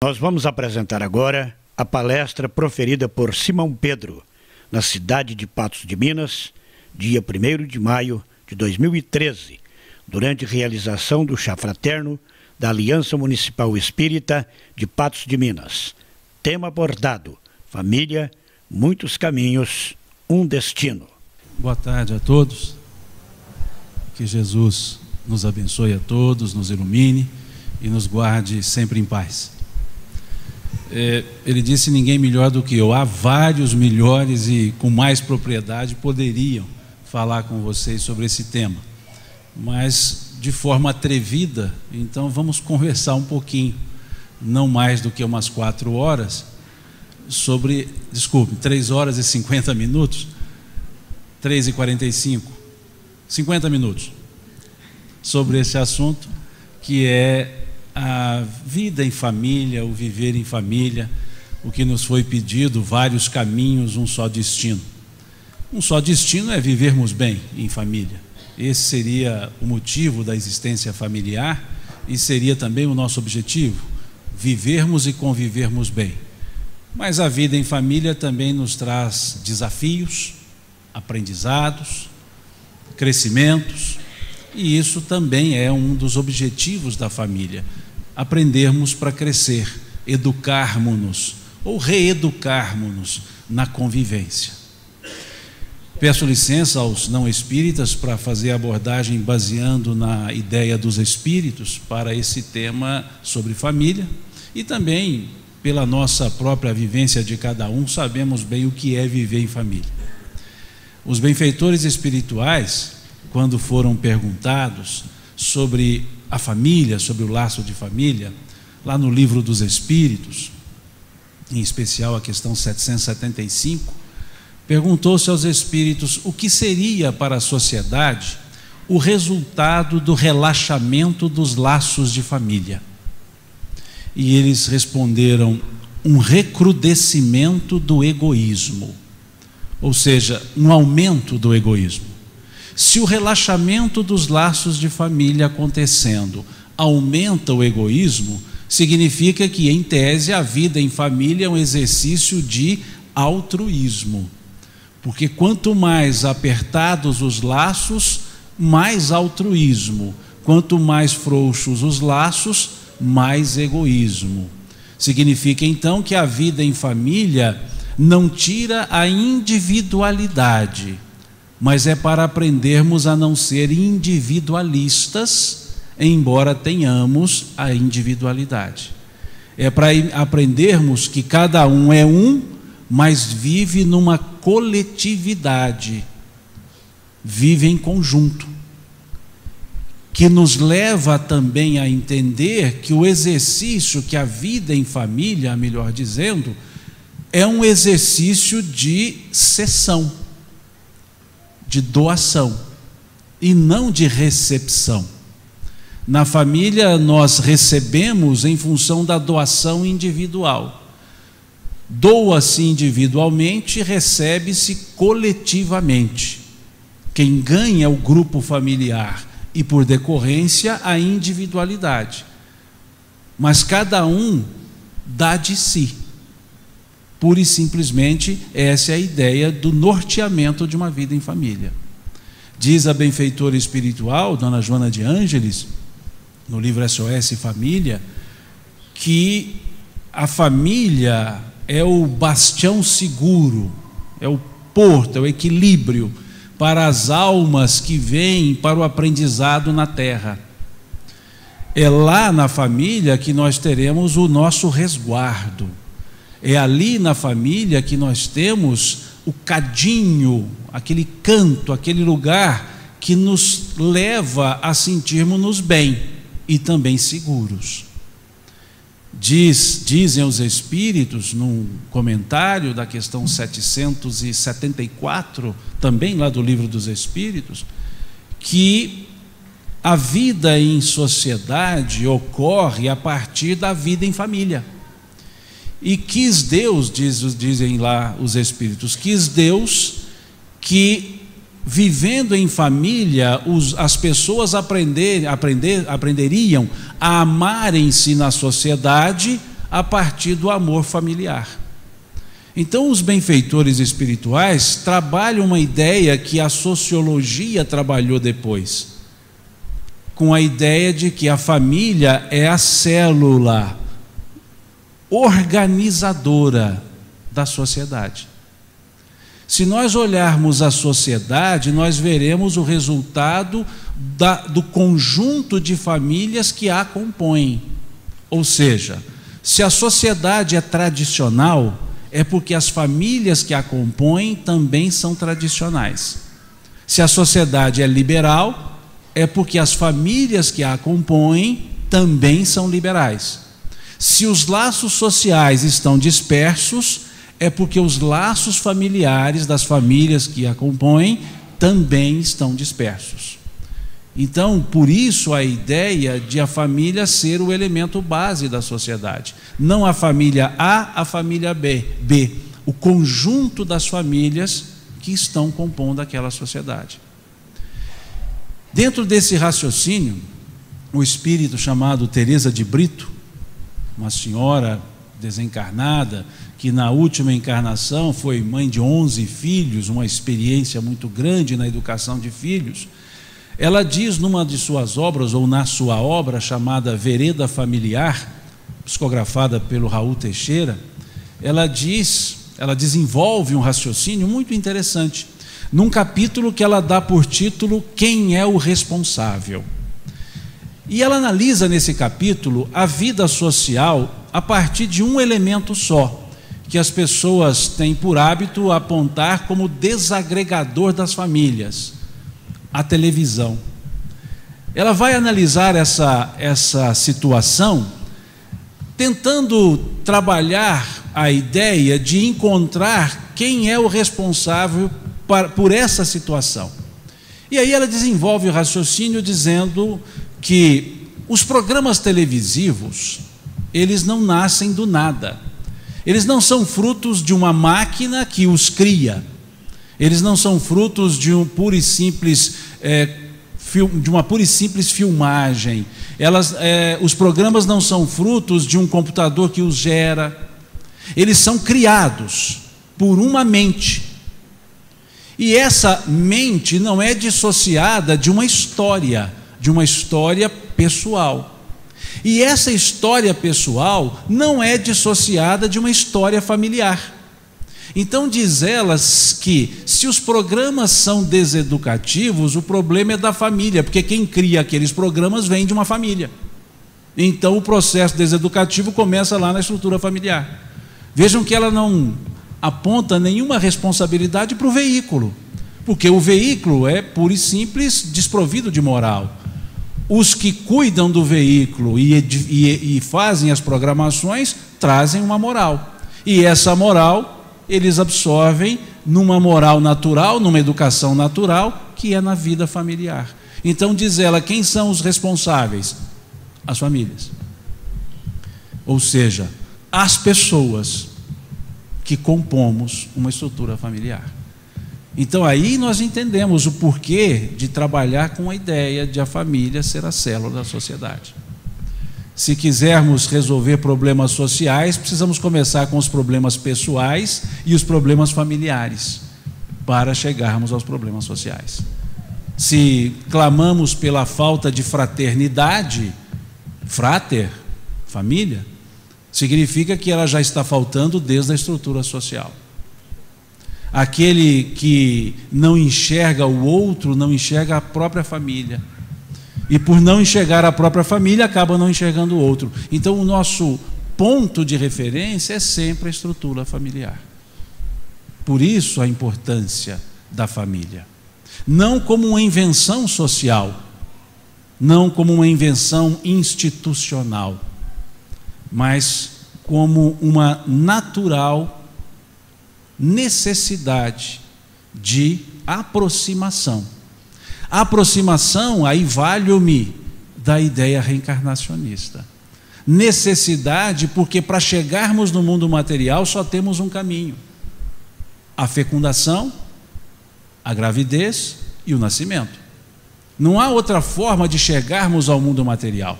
Nós vamos apresentar agora a palestra proferida por Simão Pedro, na cidade de Patos de Minas, dia 1º de maio de 2013, durante realização do chá fraterno da Aliança Municipal Espírita de Patos de Minas. Tema abordado: família, muitos caminhos, um destino. Boa tarde a todos. Que Jesus nos abençoe a todos, nos ilumine e nos guarde sempre em paz. Ele disse: ninguém melhor do que eu. Há vários melhores e com mais propriedade poderiam falar com vocês sobre esse tema, mas de forma atrevida. Então vamos conversar um pouquinho, não mais do que umas 4 horas, sobre, 3 horas e 50 minutos, 3h45, 50 minutos, sobre esse assunto, que é a vida em família, o viver em família, o que nos foi pedido: vários caminhos, um só destino. Um só destino é vivermos bem em família. Esse seria o motivo da existência familiar e seria também o nosso objetivo: vivermos e convivermos bem. Mas a vida em família também nos traz desafios, aprendizados, crescimentos, e isso também é um dos objetivos da família: aprendermos para crescer, educarmos-nos ou reeducarmos-nos na convivência. Peço licença aos não espíritas para fazer a abordagem baseando na ideia dos espíritos para esse tema sobre família, e também pela nossa própria vivência de cada um, sabemos bem o que é viver em família. Os benfeitores espirituais, quando foram perguntados sobre a família, sobre o laço de família, lá no Livro dos Espíritos, em especial a questão 775, perguntou-se aos espíritos o que seria para a sociedade o resultado do relaxamento dos laços de família. E eles responderam: um recrudescimento do egoísmo, ou seja, um aumento do egoísmo. Se o relaxamento dos laços de família acontecendo aumenta o egoísmo, significa que, em tese, a vida em família é um exercício de altruísmo. Porque quanto mais apertados os laços, mais altruísmo. Quanto mais frouxos os laços, mais egoísmo. Significa então que a vida em família não tira a individualidade, mas é para aprendermos a não ser individualistas, embora tenhamos a individualidade. É para aprendermos que cada um é um, mas vive numa coletividade, vive em conjunto, que nos leva também a entender que o exercício, que a vida em família, melhor dizendo, é um exercício de cessão, de doação e não de recepção. Na família nós recebemos em função da doação individual. Doa-se individualmente, recebe-se coletivamente. Quem ganha é o grupo familiar e, por decorrência, a individualidade. Mas cada um dá de si. Pura e simplesmente, essa é a ideia do norteamento de uma vida em família. Diz a benfeitora espiritual, Dona Joana de Ângeles, no livro SOS Família, que a família é o bastião seguro, é o porto, é o equilíbrio para as almas que vêm para o aprendizado na terra. É lá na família que nós teremos o nosso resguardo. É ali na família que nós temos o cadinho, aquele canto, aquele lugar que nos leva a sentirmos-nos bem e também seguros. Dizem os espíritos, num comentário da questão 774, também lá do Livro dos Espíritos, que a vida em sociedade ocorre a partir da vida em família. E quis Deus, dizem lá os espíritos, quis Deus que, vivendo em família, as pessoas aprenderiam a amarem-se na sociedade a partir do amor familiar. Então, os benfeitores espirituais trabalham uma ideia que a sociologia trabalhou depois, com a ideia de que a família é a célula organizadora da sociedade. Se nós olharmos a sociedade, nós veremos o resultado do conjunto de famílias que a compõem. Ou seja, se a sociedade é tradicional, é porque as famílias que a compõem também são tradicionais. Se a sociedade é liberal, é porque as famílias que a compõem também são liberais. Se os laços sociais estão dispersos, é porque os laços familiares das famílias que a compõem também estão dispersos. Então, por isso a ideia de a família ser o elemento base da sociedade. Não a família A, a família B. O conjunto das famílias que estão compondo aquela sociedade. Dentro desse raciocínio, o espírito chamado Teresa de Brito, uma senhora desencarnada, que na última encarnação foi mãe de 11 filhos, uma experiência muito grande na educação de filhos, ela diz numa de suas obras, ou na sua obra chamada Vereda Familiar, psicografada pelo Raul Teixeira, ela desenvolve um raciocínio muito interessante, num capítulo que ela dá por título Quem é o Responsável? E ela analisa nesse capítulo a vida social a partir de um elemento só, que as pessoas têm por hábito apontar como desagregador das famílias: a televisão. Ela vai analisar essa situação, tentando trabalhar a ideia de encontrar quem é o responsável por essa situação. E aí ela desenvolve o raciocínio dizendo que os programas televisivos, eles não nascem do nada. Eles não são frutos de uma máquina que os cria. Eles não são frutos de uma pura e simples filmagem. Os programas não são frutos de um computador que os gera. Eles são criados por uma mente. E essa mente não é dissociada de uma história pessoal. E essa história pessoal não é dissociada de uma história familiar. Então diz elas que se os programas são deseducativos, o problema é da família, porque quem cria aqueles programas vem de uma família. Então o processo deseducativo começa lá na estrutura familiar. Vejam que ela não aponta nenhuma responsabilidade para o veículo, porque o veículo é puro e simples desprovido de moral. Os que cuidam do veículo e fazem as programações trazem uma moral, e essa moral eles absorvem numa moral natural, numa educação natural, que é na vida familiar. Então diz ela, quem são os responsáveis? As famílias. Ou seja, as pessoas que compomos uma estrutura familiar. Então aí nós entendemos o porquê de trabalhar com a ideia de a família ser a célula da sociedade. Se quisermos resolver problemas sociais, precisamos começar com os problemas pessoais e os problemas familiares, para chegarmos aos problemas sociais. Se clamamos pela falta de fraternidade, frater, família, significa que ela já está faltando desde a estrutura social. Aquele que não enxerga o outro, não enxerga a própria família. E por não enxergar a própria família, acaba não enxergando o outro. Então o nosso ponto de referência é sempre a estrutura familiar. Por isso a importância da família. Não como uma invenção social, não como uma invenção institucional, mas como uma natural necessidade de aproximação. A aproximação, aí valho-me da ideia reencarnacionista. Necessidade, porque para chegarmos no mundo material só temos um caminho: a fecundação, a gravidez e o nascimento. Não há outra forma de chegarmos ao mundo material.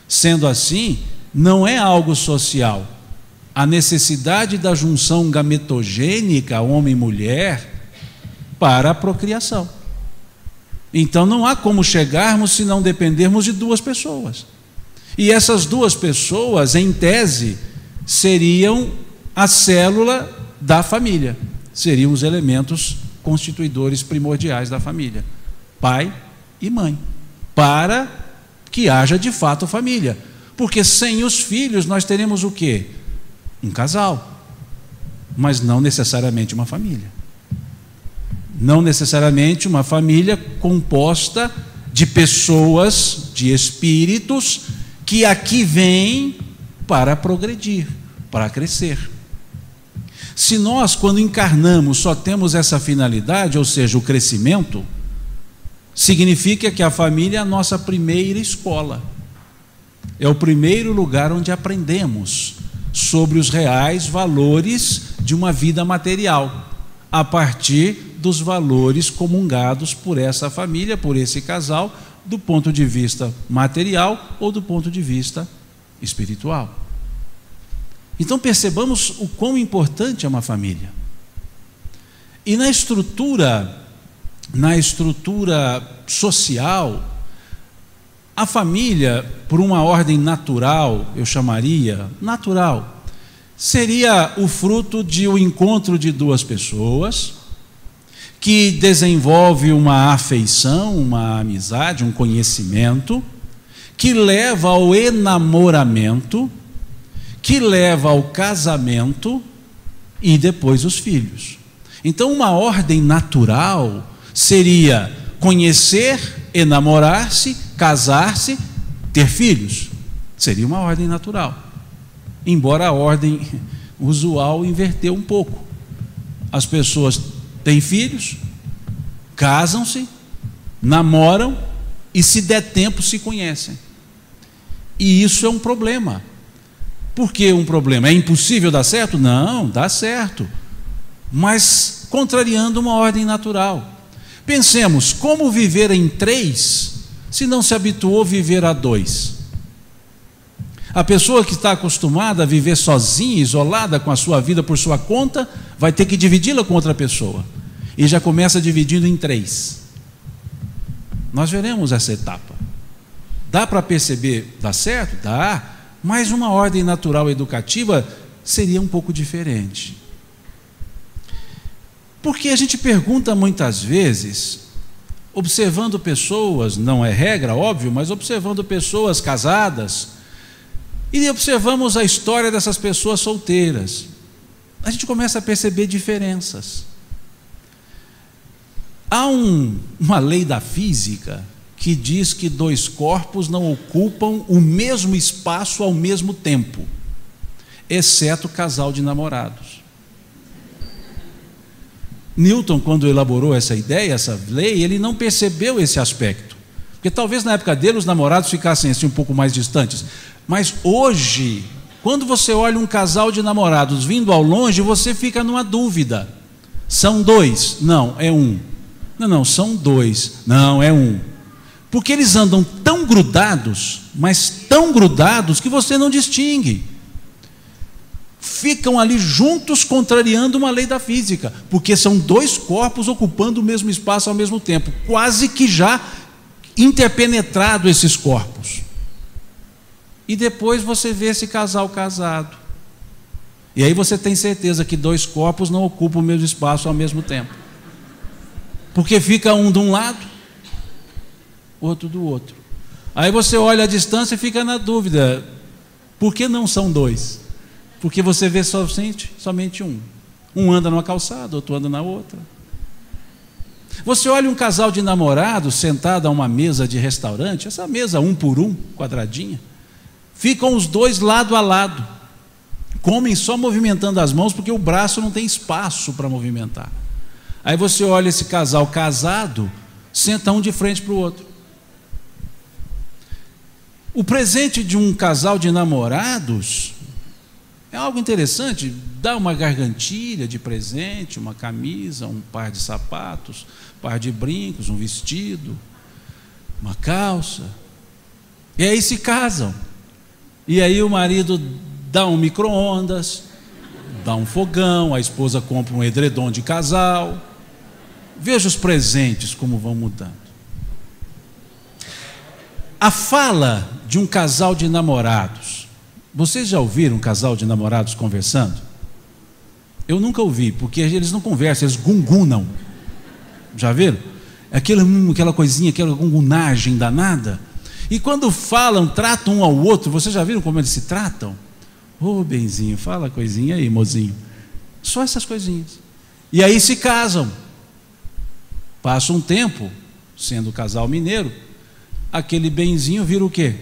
Sendo assim, não é algo social. A necessidade da junção gametogênica, homem e mulher, para a procriação. Então não há como chegarmos se não dependermos de duas pessoas. E essas duas pessoas, em tese, seriam a célula da família, seriam os elementos constituidores primordiais da família, pai e mãe, para que haja de fato família. Porque sem os filhos nós teremos o quê? Um casal, mas não necessariamente uma família. Não necessariamente uma família composta de pessoas, de espíritos, que aqui vêm para progredir, para crescer. Se nós, quando encarnamos, só temos essa finalidade, ou seja, o crescimento, significa que a família é a nossa primeira escola. É o primeiro lugar onde aprendemos sobre os reais valores de uma vida material, a partir dos valores comungados por essa família, por esse casal, do ponto de vista material ou do ponto de vista espiritual. Então percebamos o quão importante é uma família. E na estrutura social, a família, por uma ordem natural, eu chamaria natural, seria o fruto de um encontro de duas pessoas que desenvolve uma afeição, uma amizade, um conhecimento, que leva ao enamoramento, que leva ao casamento e depois os filhos. Então, uma ordem natural seria conhecer, enamorar-se, casar-se, ter filhos. Seria uma ordem natural. Embora a ordem usual inverteu um pouco. As pessoas têm filhos, casam-se, namoram e, se der tempo, se conhecem. E isso é um problema. Por que um problema? É impossível dar certo? Não, dá certo. Mas contrariando uma ordem natural. Pensemos, como viver em 3 se não se habituou a viver a 2? A pessoa que está acostumada a viver sozinha, isolada com a sua vida por sua conta, vai ter que dividi-la com outra pessoa. E já começa dividindo em 3. Nós veremos essa etapa. Dá para perceber, dá certo? Dá. Mas uma ordem natural educativa seria um pouco diferente. Porque a gente pergunta muitas vezes, observando pessoas, não é regra, óbvio, mas observando pessoas casadas, e observamos a história dessas pessoas solteiras, a gente começa a perceber diferenças. Há uma lei da física que diz que 2 corpos não ocupam o mesmo espaço ao mesmo tempo, exceto o casal de namorados. Newton, quando elaborou essa ideia, essa lei, ele não percebeu esse aspecto, porque talvez na época dele os namorados ficassem assim um pouco mais distantes, mas hoje, quando você olha um casal de namorados vindo ao longe, você fica numa dúvida: são 2? Não, é 1. Não, são 2. Não, é 1. Porque eles andam tão grudados, mas tão grudados que você não distingue. Ficam ali juntos contrariando uma lei da física, porque são 2 corpos ocupando o mesmo espaço ao mesmo tempo, quase que já interpenetrado esses corpos. E depois você vê esse casal casado. E aí você tem certeza que 2 corpos não ocupam o mesmo espaço ao mesmo tempo. Porque fica um de um lado, outro do outro. Aí você olha a distância e fica na dúvida: por que não são 2? Porque você vê somente um. Um anda numa calçada, outro anda na outra. Você olha um casal de namorados sentado a uma mesa de restaurante, essa mesa 1 por 1, quadradinha, ficam os 2 lado a lado, comem só movimentando as mãos, porque o braço não tem espaço para movimentar. Aí você olha esse casal casado, senta um de frente para o outro. O presente de um casal de namorados é algo interessante. Dá uma gargantilha de presente, uma camisa, um par de sapatos, um par de brincos, um vestido, uma calça. E aí se casam. E aí o marido dá um micro-ondas, dá um fogão, a esposa compra um edredom de casal. Veja os presentes como vão mudando. A fala de um casal de namorados. Vocês já ouviram um casal de namorados conversando? Eu nunca ouvi, porque eles não conversam, eles gungunam. Já viram? Aquela coisinha, aquela gungunagem danada. E quando falam, tratam um ao outro, vocês já viram como eles se tratam? Ô, benzinho, fala coisinha aí, mozinho. Só essas coisinhas. E aí se casam. Passa um tempo, sendo casal mineiro, aquele benzinho vira o quê?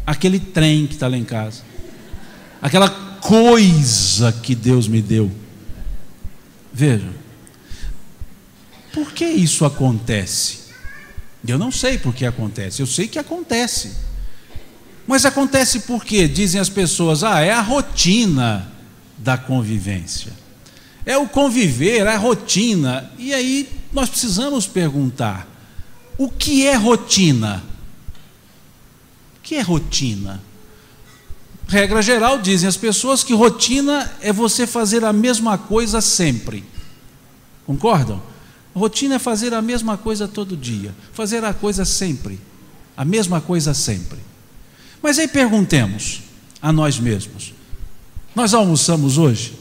Aquele trem que está lá em casa. Aquela coisa que Deus me deu. Vejam. Por que isso acontece? Eu não sei por que acontece, eu sei que acontece. Mas acontece por quê? Dizem as pessoas, é a rotina da convivência. É o conviver, a rotina. E aí nós precisamos perguntar, o que é rotina? O que é rotina? Regra geral, dizem as pessoas que rotina é você fazer a mesma coisa sempre. Concordam? Rotina é fazer a mesma coisa todo dia, fazer a coisa sempre, a mesma coisa sempre. Mas aí perguntemos a nós mesmos: nós almoçamos hoje?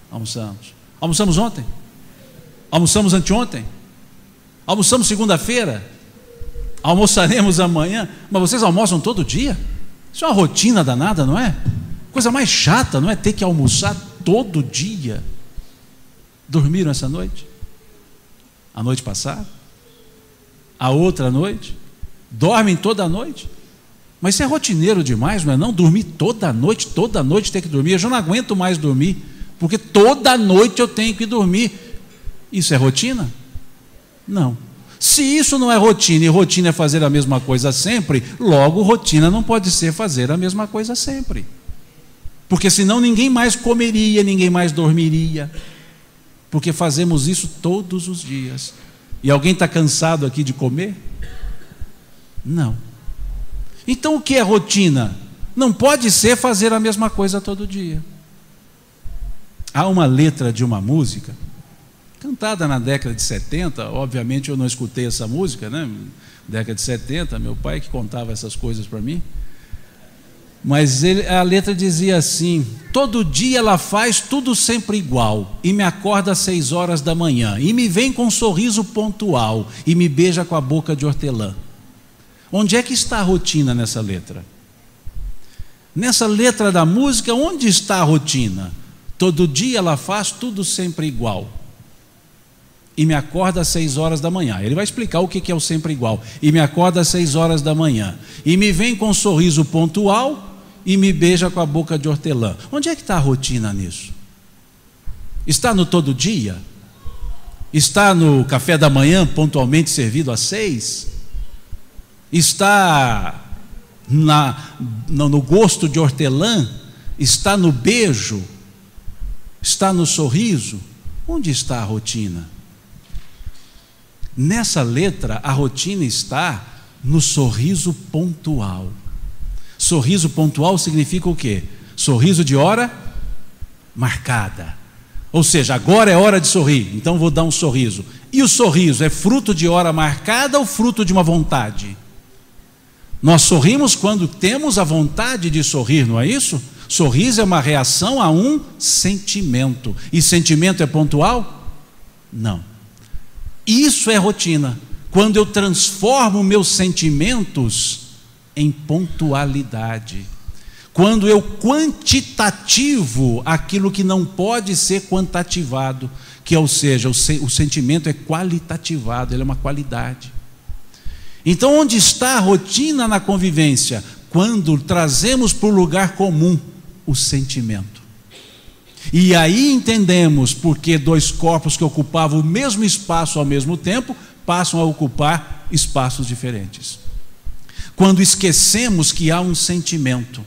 Almoçamos. Almoçamos ontem? Almoçamos anteontem? Almoçamos segunda-feira? Almoçaremos amanhã? Mas vocês almoçam todo dia? Isso é uma rotina danada, não é? Coisa mais chata, não é? Ter que almoçar todo dia. Dormiram essa noite? A noite passada? A outra noite? Dormem toda noite? Mas isso é rotineiro demais, não é não? Dormir toda noite ter que dormir. Eu já não aguento mais dormir, porque toda noite eu tenho que dormir. Isso é rotina? Não. Se isso não é rotina, e rotina é fazer a mesma coisa sempre, logo rotina não pode ser fazer a mesma coisa sempre. Porque senão ninguém mais comeria, ninguém mais dormiria. Porque fazemos isso todos os dias. E alguém está cansado aqui de comer? Não. Então o que é rotina? Não pode ser fazer a mesma coisa todo dia. Há uma letra de uma música, cantada na década de 70, obviamente eu não escutei essa música, né? Década de 70, meu pai que contava essas coisas para mim. Mas a letra dizia assim: todo dia ela faz tudo sempre igual, e me acorda às 6 horas da manhã, e me vem com um sorriso pontual, e me beija com a boca de hortelã. Onde é que está a rotina nessa letra? Nessa letra da música, onde está a rotina? Todo dia ela faz tudo sempre igual, e me acorda às 6 horas da manhã. Ele vai explicar o que é o sempre igual. E me acorda às 6 horas da manhã, e me vem com um sorriso pontual, e me beija com a boca de hortelã. Onde é que está a rotina nisso? Está no todo dia? Está no café da manhã pontualmente servido às 6? Está no gosto de hortelã? Está no beijo? Está no sorriso? Onde está a rotina? Nessa letra, a rotina está no sorriso pontual. Sorriso pontual significa o quê? Sorriso de hora marcada. Ou seja, agora é hora de sorrir, então vou dar um sorriso. E o sorriso é fruto de hora marcada ou fruto de uma vontade? Nós sorrimos quando temos a vontade de sorrir, não é isso? Sorriso é uma reação a um sentimento. E sentimento é pontual? Não. Isso é rotina. Quando eu transformo meus sentimentos em pontualidade. Quando eu quantitativo aquilo que não pode ser quantativado, que ou seja, o sentimento é qualitativado, ele é uma qualidade. Então onde está a rotina na convivência? Quando trazemos para o lugar comum o sentimento. E aí entendemos porque dois corpos que ocupavam o mesmo espaço ao mesmo tempo passam a ocupar espaços diferentes. Quando esquecemos que há um sentimento.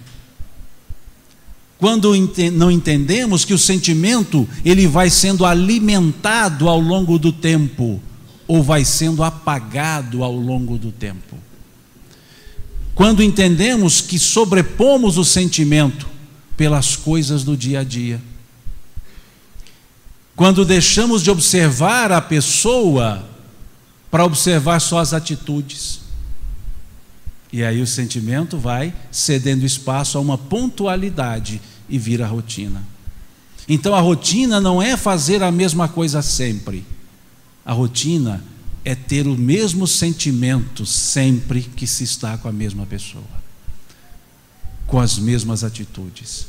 Quando não entendemos que o sentimento ele vai sendo alimentado ao longo do tempo ou vai sendo apagado ao longo do tempo. quando entendemos que sobrepomos o sentimento pelas coisas do dia a dia. Quando deixamos de observar a pessoa para observar só as atitudes. E aí o sentimento vai cedendo espaço a uma pontualidade e vira rotina. Então a rotina não é fazer a mesma coisa sempre. A rotina é ter o mesmo sentimento sempre que se está com a mesma pessoa, com as mesmas atitudes,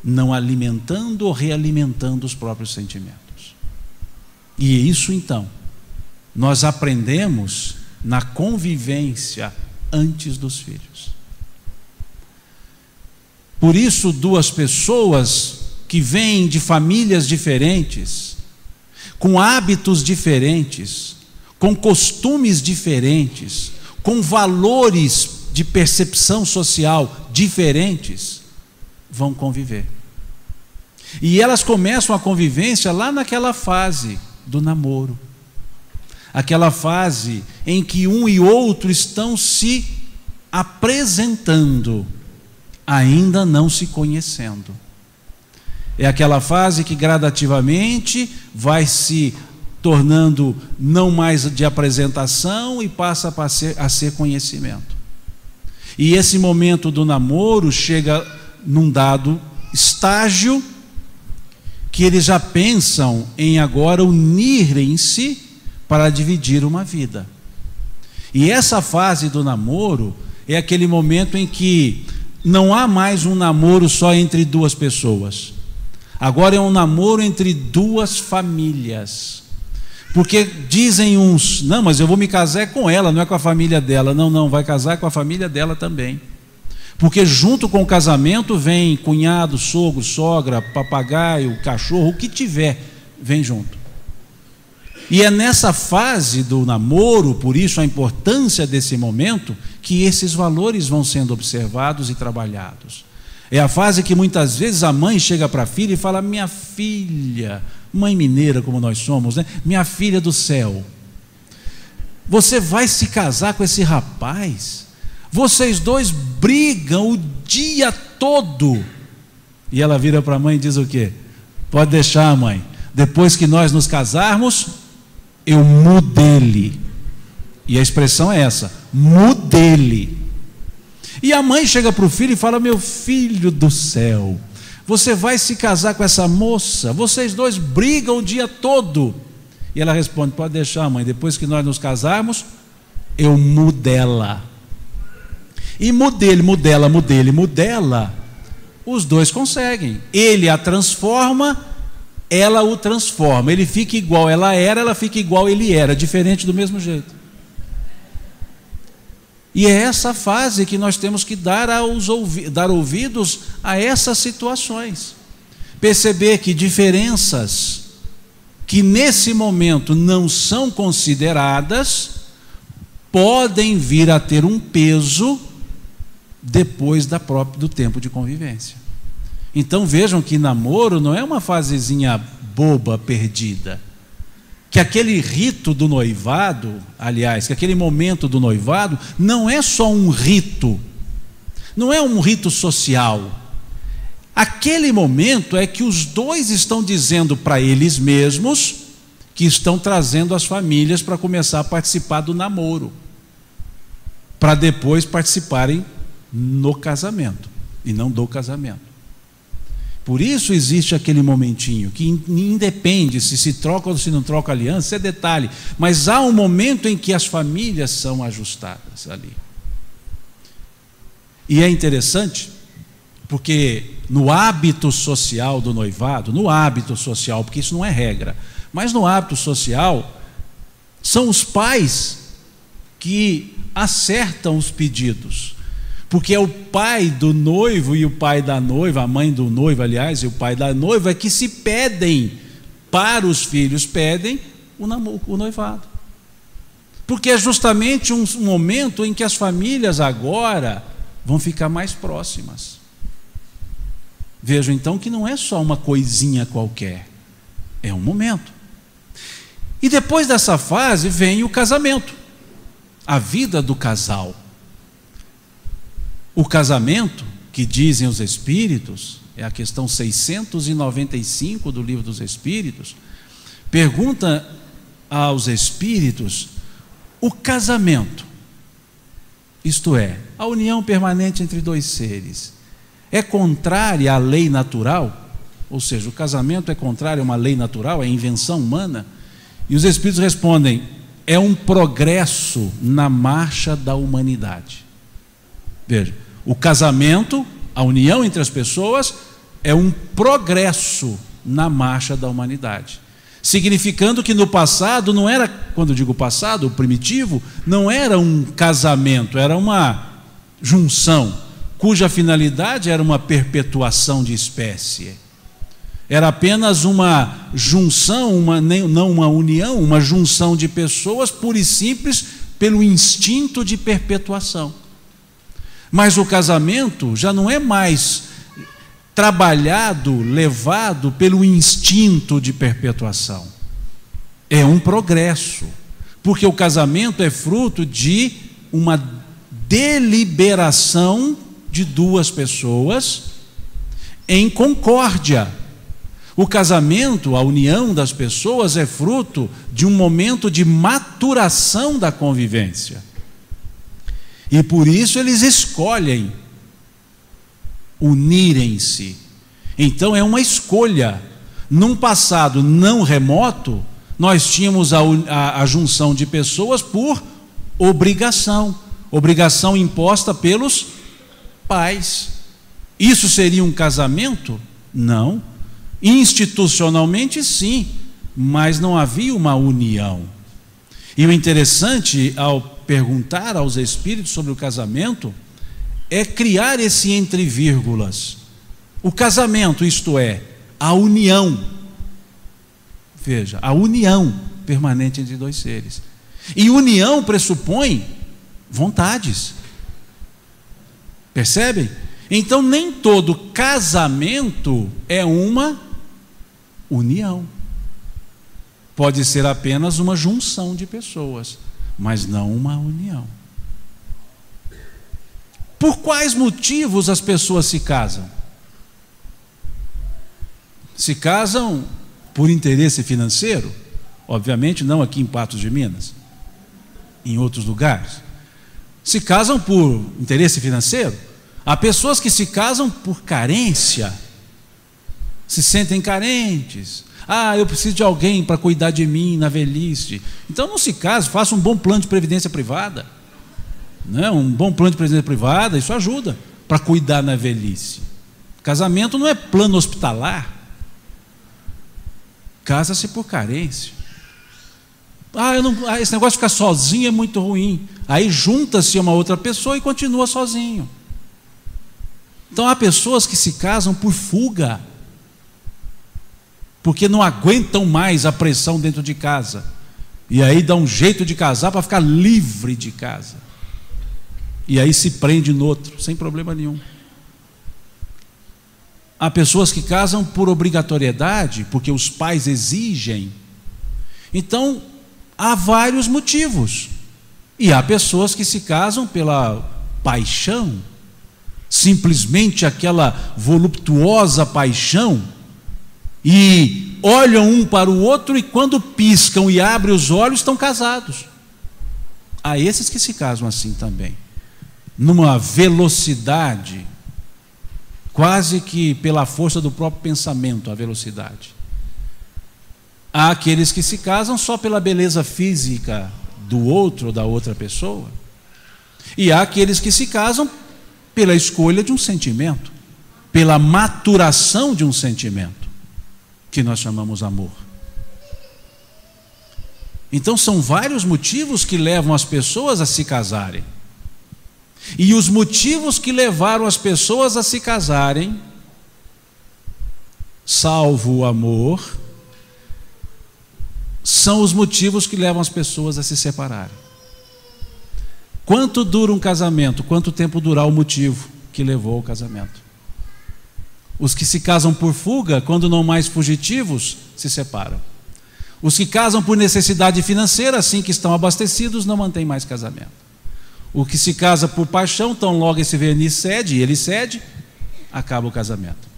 não alimentando ou realimentando os próprios sentimentos. E isso então, nós aprendemos na convivência antes dos filhos. Por isso, duas pessoas que vêm de famílias diferentes, com hábitos diferentes, com costumes diferentes, com valores de percepção social diferentes, vão conviver. E elas começam a convivência lá naquela fase do namoro. Aquela fase em que um e outro estão se apresentando, ainda não se conhecendo. É aquela fase que gradativamente vai se tornando não mais de apresentação e passa a ser conhecimento. E esse momento do namoro chega num dado estágio que eles já pensam em agora unirem-se para dividir uma vida. E essa fase do namoro é aquele momento em que não há mais um namoro só entre duas pessoas. Agora é um namoro entre duas famílias. Porque dizem uns, não, mas eu vou me casar com ela, não é com a família dela. Não, vai casar com a família dela também. Porque junto com o casamento vem cunhado, sogro, sogra, papagaio, cachorro, o que tiver, vem junto. E é nessa fase do namoro, por isso a importância desse momento, que esses valores vão sendo observados e trabalhados. É a fase que muitas vezes a mãe chega para a filha e fala: minha filha, mãe mineira como nós somos, né? Minha filha do céu, você vai se casar com esse rapaz? Vocês dois brigam o dia todo. E ela vira para a mãe e diz o quê? Pode deixar, mãe, depois que nós nos casarmos, eu mudei-lhe. E a expressão é essa: mudei-lhe. E a mãe chega para o filho e fala: meu filho do céu, você vai se casar com essa moça? Vocês dois brigam o dia todo. E ela responde: pode deixar, mãe, depois que nós nos casarmos, eu mudei-la. E mudela, os dois conseguem. Ele a transforma, ela o transforma. Ele fica igual ela era, ela fica igual ele era, diferente do mesmo jeito. E é essa fase que nós temos que dar ouvidos a essas situações. Perceber que diferenças que nesse momento não são consideradas podem vir a ter um peso depois do tempo de convivência. Então vejam que namoro não é uma fasezinha boba, perdida. Que aquele rito do noivado, aliás, que aquele momento do noivado não é só um rito, não é um rito social. Aquele momento é que os dois estão dizendo para eles mesmos que estão trazendo as famílias para começar a participar do namoro, para depois participarem no casamento e não do casamento. Por isso existe aquele momentinho que independe se troca ou se não troca aliança, isso é detalhe, mas há um momento em que as famílias são ajustadas ali. E é interessante porque no hábito social do noivado, porque isso não é regra, mas no hábito social são os pais que acertam os pedidos. Porque é o pai do noivo e o pai da noiva, a mãe do noivo, aliás, e o pai da noiva, que se pedem para os filhos, pedem o noivado. Porque é justamente um momento em que as famílias agora vão ficar mais próximas. Vejam então que não é só uma coisinha qualquer, é um momento. E depois dessa fase vem o casamento, a vida do casal. O casamento, que dizem os Espíritos, é a questão 695 do Livro dos Espíritos, pergunta aos Espíritos: o casamento, isto é, a união permanente entre dois seres, é contrária à lei natural? Ou seja, o casamento é contrário a uma lei natural, é invenção humana? E os Espíritos respondem: é um progresso na marcha da humanidade. Veja, o casamento, a união entre as pessoas, é um progresso na marcha da humanidade. Significando que no passado não era, quando eu digo passado, o primitivo, não era um casamento, era uma junção, cuja finalidade era uma perpetuação de espécie. Era apenas uma junção, não uma união, uma junção de pessoas pura e simples pelo instinto de perpetuação. Mas o casamento já não é mais trabalhado, levado pelo instinto de perpetuação. É um progresso, porque o casamento é fruto de uma deliberação de duas pessoas em concórdia. O casamento, a união das pessoas, é fruto de um momento de maturação da convivência. E por isso eles escolhem unirem-se. Então é uma escolha. Num passado não remoto, nós tínhamos a junção de pessoas por obrigação imposta pelos pais. Isso seria um casamento? Não. Institucionalmente sim, mas não havia uma união. E o interessante, ao perguntar aos Espíritos sobre o casamento, é criar esse entre vírgulas. O casamento, isto é, a união. Veja, a união permanente entre dois seres. E união pressupõe vontades. Percebem? Então nem todo casamento é uma união. Pode ser apenas uma junção de pessoas, mas não uma união. Por quais motivos as pessoas se casam? Se casam por interesse financeiro? Obviamente não aqui em Patos de Minas, em outros lugares. Se casam por interesse financeiro? Há pessoas que se casam por carência, se sentem carentes. Eu preciso de alguém para cuidar de mim na velhice. Então não se case, faça um bom plano de previdência privada. Um bom plano de previdência privada, isso ajuda para cuidar na velhice. Casamento não é plano hospitalar. Casa-se por carência. Esse negócio de ficar sozinho é muito ruim. Aí junta-se uma outra pessoa e continua sozinho. Então há pessoas que se casam por fuga, porque não aguentam mais a pressão dentro de casa, e aí dá um jeito de casar para ficar livre de casa, e aí se prende no outro, sem problema nenhum. Há pessoas que casam por obrigatoriedade, porque os pais exigem. Então há vários motivos. E há pessoas que se casam pela paixão, simplesmente aquela voluptuosa paixão, e olham um para o outro e quando piscam e abrem os olhos estão casados. Há esses que se casam assim também, numa velocidade, quase que pela força do próprio pensamento, a velocidade. Há aqueles que se casam só pela beleza física do outro ou da outra pessoa, e há aqueles que se casam pela escolha de um sentimento, pela maturação de um sentimento, que nós chamamos amor. Então são vários motivos que levam as pessoas a se casarem. E os motivos que levaram as pessoas a se casarem, salvo o amor, são os motivos que levam as pessoas a se separarem. Quanto dura um casamento? Quanto tempo durará o motivo que levou ao casamento? Os que se casam por fuga, quando não mais fugitivos, se separam. Os que casam por necessidade financeira, assim que estão abastecidos, não mantêm mais casamento. O que se casa por paixão, tão logo esse verniz cede, e ele cede, acaba o casamento.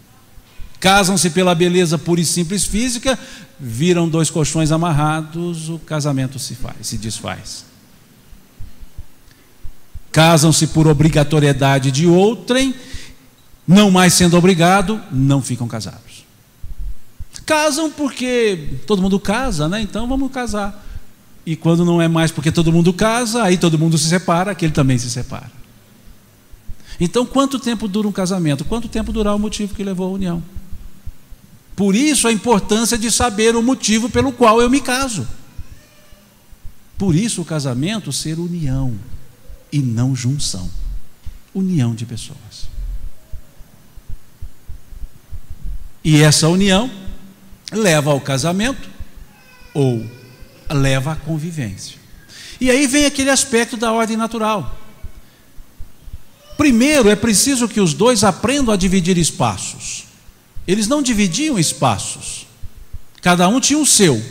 Casam-se pela beleza pura e simples física, viram dois colchões amarrados, o casamento se desfaz. Casam-se por obrigatoriedade de outrem, não mais sendo obrigado, não ficam casados. Casam porque todo mundo casa, né? Então vamos casar. E quando não é mais porque todo mundo casa, aí todo mundo se separa, aquele também se separa. Então quanto tempo dura um casamento? Quanto tempo durará o motivo que levou à união? Por isso a importância de saber o motivo pelo qual eu me caso. Por isso o casamento ser união e não junção. União de pessoas. E essa união leva ao casamento ou leva à convivência. E aí vem aquele aspecto da ordem natural. Primeiro é preciso que os dois aprendam a dividir espaços. Eles não dividiam espaços. Cada um tinha o seu.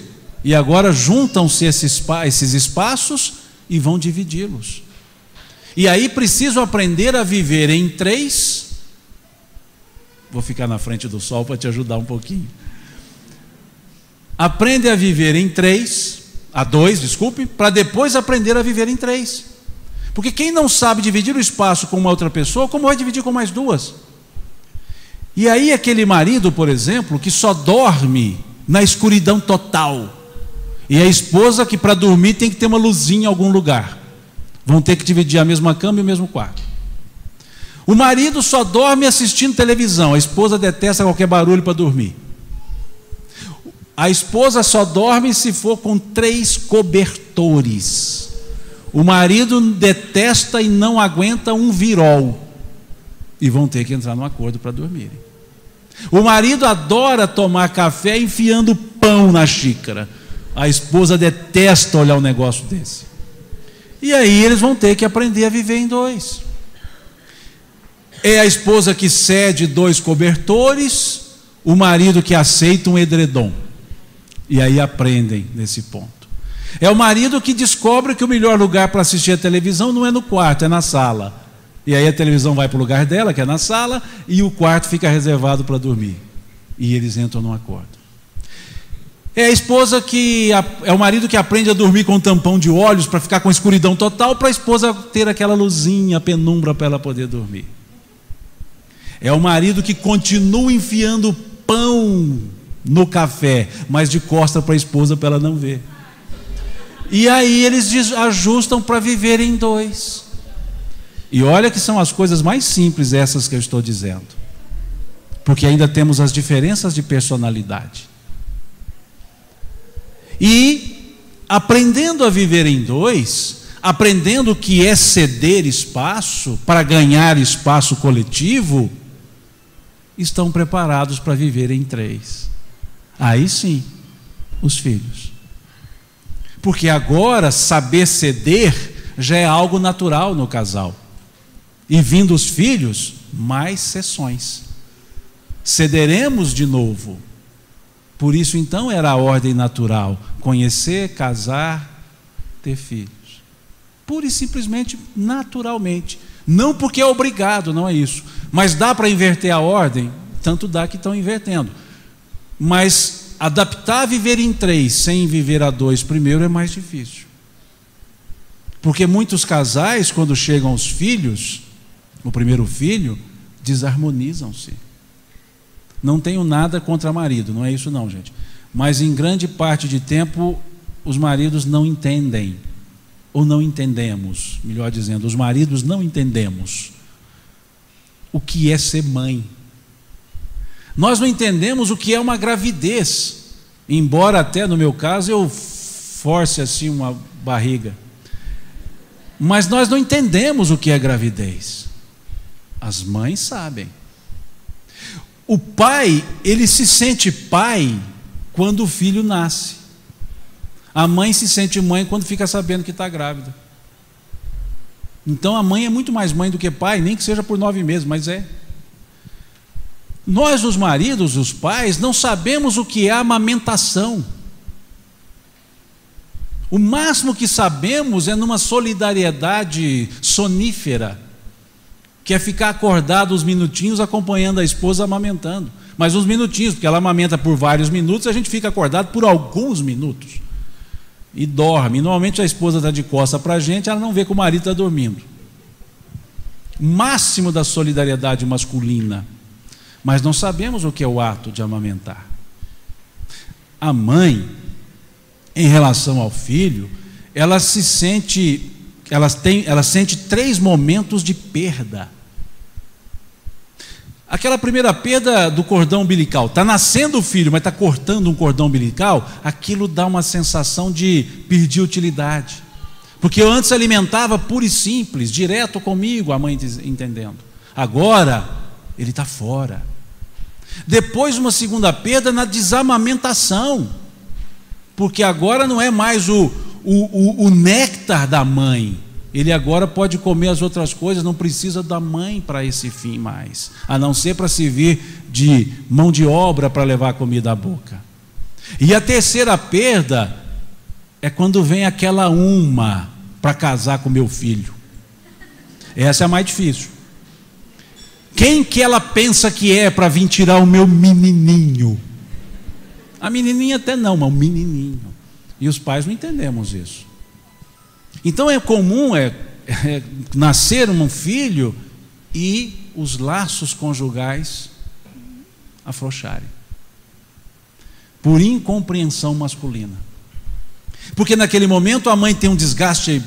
E agora juntam-se esses espaços e vão dividi-los. E aí preciso aprender a viver em três. Vou ficar na frente do sol para te ajudar um pouquinho. Aprende a viver em dois, para depois aprender a viver em três. Porque quem não sabe dividir o espaço com uma outra pessoa, como vai dividir com mais duas? E aí aquele marido, por exemplo, que só dorme na escuridão total, e a esposa que para dormir tem que ter uma luzinha em algum lugar, vão ter que dividir a mesma cama e o mesmo quarto. O marido só dorme assistindo televisão, a esposa detesta qualquer barulho para dormir. A esposa só dorme se for com 3 cobertores. O marido detesta e não aguenta um virol. E vão ter que entrar num acordo para dormirem. O marido adora tomar café enfiando pão na xícara. A esposa detesta olhar um negócio desse. E aí eles vão ter que aprender a viver em dois. É a esposa que cede 2 cobertores, o marido que aceita um edredom. E aí aprendem nesse ponto. É o marido que descobre que o melhor lugar para assistir a televisão não é no quarto, é na sala. E aí a televisão vai para o lugar dela, que é na sala, e o quarto fica reservado para dormir. E eles entram num acordo. É a esposa é o marido que aprende a dormir com um tampão de olhos para ficar com escuridão total, para a esposa ter aquela luzinha, penumbra para ela poder dormir. É o marido que continua enfiando pão no café, mas de costa para a esposa para ela não ver. E aí eles ajustam para viver em dois. E olha que são as coisas mais simples essas que eu estou dizendo, porque ainda temos as diferenças de personalidade. E aprendendo a viver em dois, aprendendo o que é ceder espaço para ganhar espaço coletivo, estão preparados para viver em 3. Aí sim, os filhos. Porque agora saber ceder já é algo natural no casal. E vindo os filhos, mais cessões. Cederemos de novo. Por isso então era a ordem natural: conhecer, casar, ter filhos. Pura e simplesmente, naturalmente. Não porque é obrigado, não é isso. Mas dá para inverter a ordem? Tanto dá que estão invertendo. Mas adaptar a viver em 3 sem viver a 2 primeiro é mais difícil. Porque muitos casais, quando chegam aos filhos, o primeiro filho, desarmonizam-se. Não tenho nada contra marido, não é isso não, gente. Mas em grande parte de tempo, os maridos não entendem, ou não entendemos, melhor dizendo, os maridos não entendemos o que é ser mãe. Nós não entendemos o que é uma gravidez, embora até no meu caso eu force assim uma barriga. Mas nós não entendemos o que é gravidez. As mães sabem. O pai, ele se sente pai quando o filho nasce. A mãe se sente mãe quando fica sabendo que está grávida. Então a mãe é muito mais mãe do que pai, nem que seja por 9 meses, mas é. Nós, os maridos, os pais, não sabemos o que é amamentação. O máximo que sabemos é numa solidariedade sonífera, que é ficar acordado uns minutinhos acompanhando a esposa amamentando. Mas uns minutinhos, porque ela amamenta por vários minutos, a gente fica acordado por alguns minutos. E dorme. Normalmente a esposa está de costa para a gente, ela não vê que o marido está dormindo. O máximo da solidariedade masculina. Mas não sabemos o que é o ato de amamentar. A mãe, em relação ao filho, ela sente 3 momentos de perda. Aquela primeira perda do cordão umbilical, está nascendo o filho, mas está cortando um cordão umbilical, aquilo dá uma sensação de perder utilidade. Porque eu antes alimentava puro e simples, direto comigo, a mãe entendendo. Agora, ele está fora. Depois uma segunda perda na desamamentação, porque agora não é mais o néctar da mãe. Ele agora pode comer as outras coisas, não precisa da mãe para esse fim mais, a não ser para servir de mão de obra para levar a comida à boca. E a terceira perda é quando vem aquela uma para casar com meu filho. Essa é a mais difícil. Quem que ela pensa que é para vir tirar o meu menininho? A menininha até não, mas o menininho. E os pais não entendemos isso. Então é comum nascer um filho e os laços conjugais afrouxarem. Por incompreensão masculina. Porque naquele momento a mãe tem um desgaste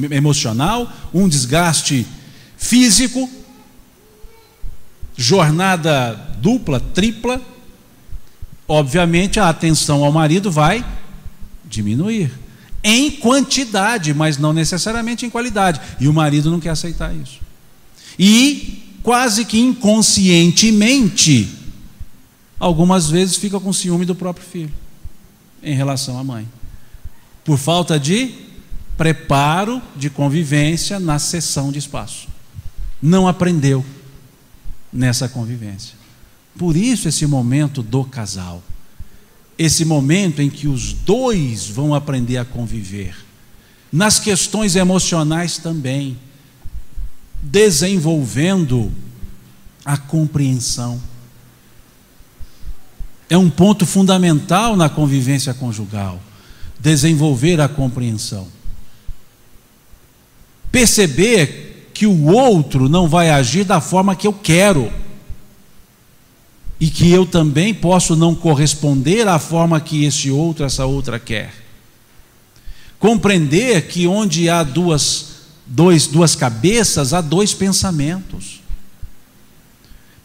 emocional, um desgaste físico, jornada dupla, tripla. Obviamente a atenção ao marido vai diminuir. Em quantidade, mas não necessariamente em qualidade. E o marido não quer aceitar isso. E, quase que inconscientemente, algumas vezes fica com ciúme do próprio filho, em relação à mãe. Por falta de preparo de convivência na cessão de espaço. Não aprendeu nessa convivência. Por isso esse momento do casal. Esse momento em que os dois vão aprender a conviver, nas questões emocionais também, desenvolvendo a compreensão. É um ponto fundamental na convivência conjugal, desenvolver a compreensão. Perceber que o outro não vai agir da forma que eu quero, e que eu também posso não corresponder à forma que esse outro, essa outra quer. Compreender que onde há duas cabeças, há 2 pensamentos.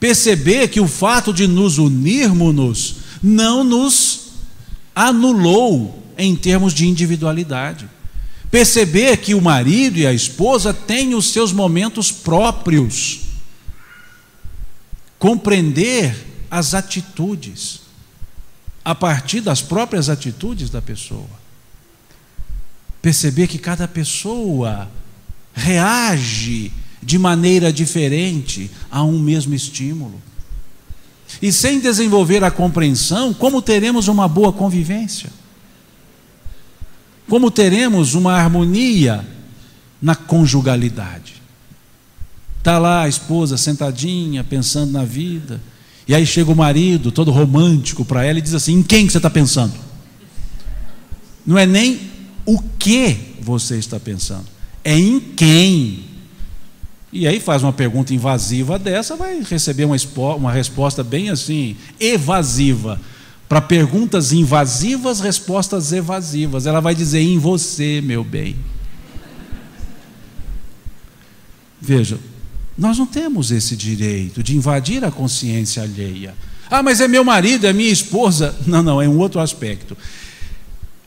Perceber que o fato de nos unirmos não nos anulou em termos de individualidade. Perceber que o marido e a esposa têm os seus momentos próprios. Compreender as atitudes, a partir das próprias atitudes da pessoa. Perceber que cada pessoa reage de maneira diferente a um mesmo estímulo. E sem desenvolver a compreensão, como teremos uma boa convivência? Como teremos uma harmonia na conjugalidade? Está lá a esposa sentadinha, pensando na vida, e aí chega o marido, todo romântico para ela, e diz assim: em quem que você está pensando? Não é nem o que você está pensando, é em quem. E aí faz uma pergunta invasiva dessa, vai receber uma resposta bem assim, evasiva. Para perguntas invasivas, respostas evasivas. Ela vai dizer: em você, meu bem. Veja, nós não temos esse direito de invadir a consciência alheia. Ah, mas é meu marido, é minha esposa. Não, é um outro aspecto.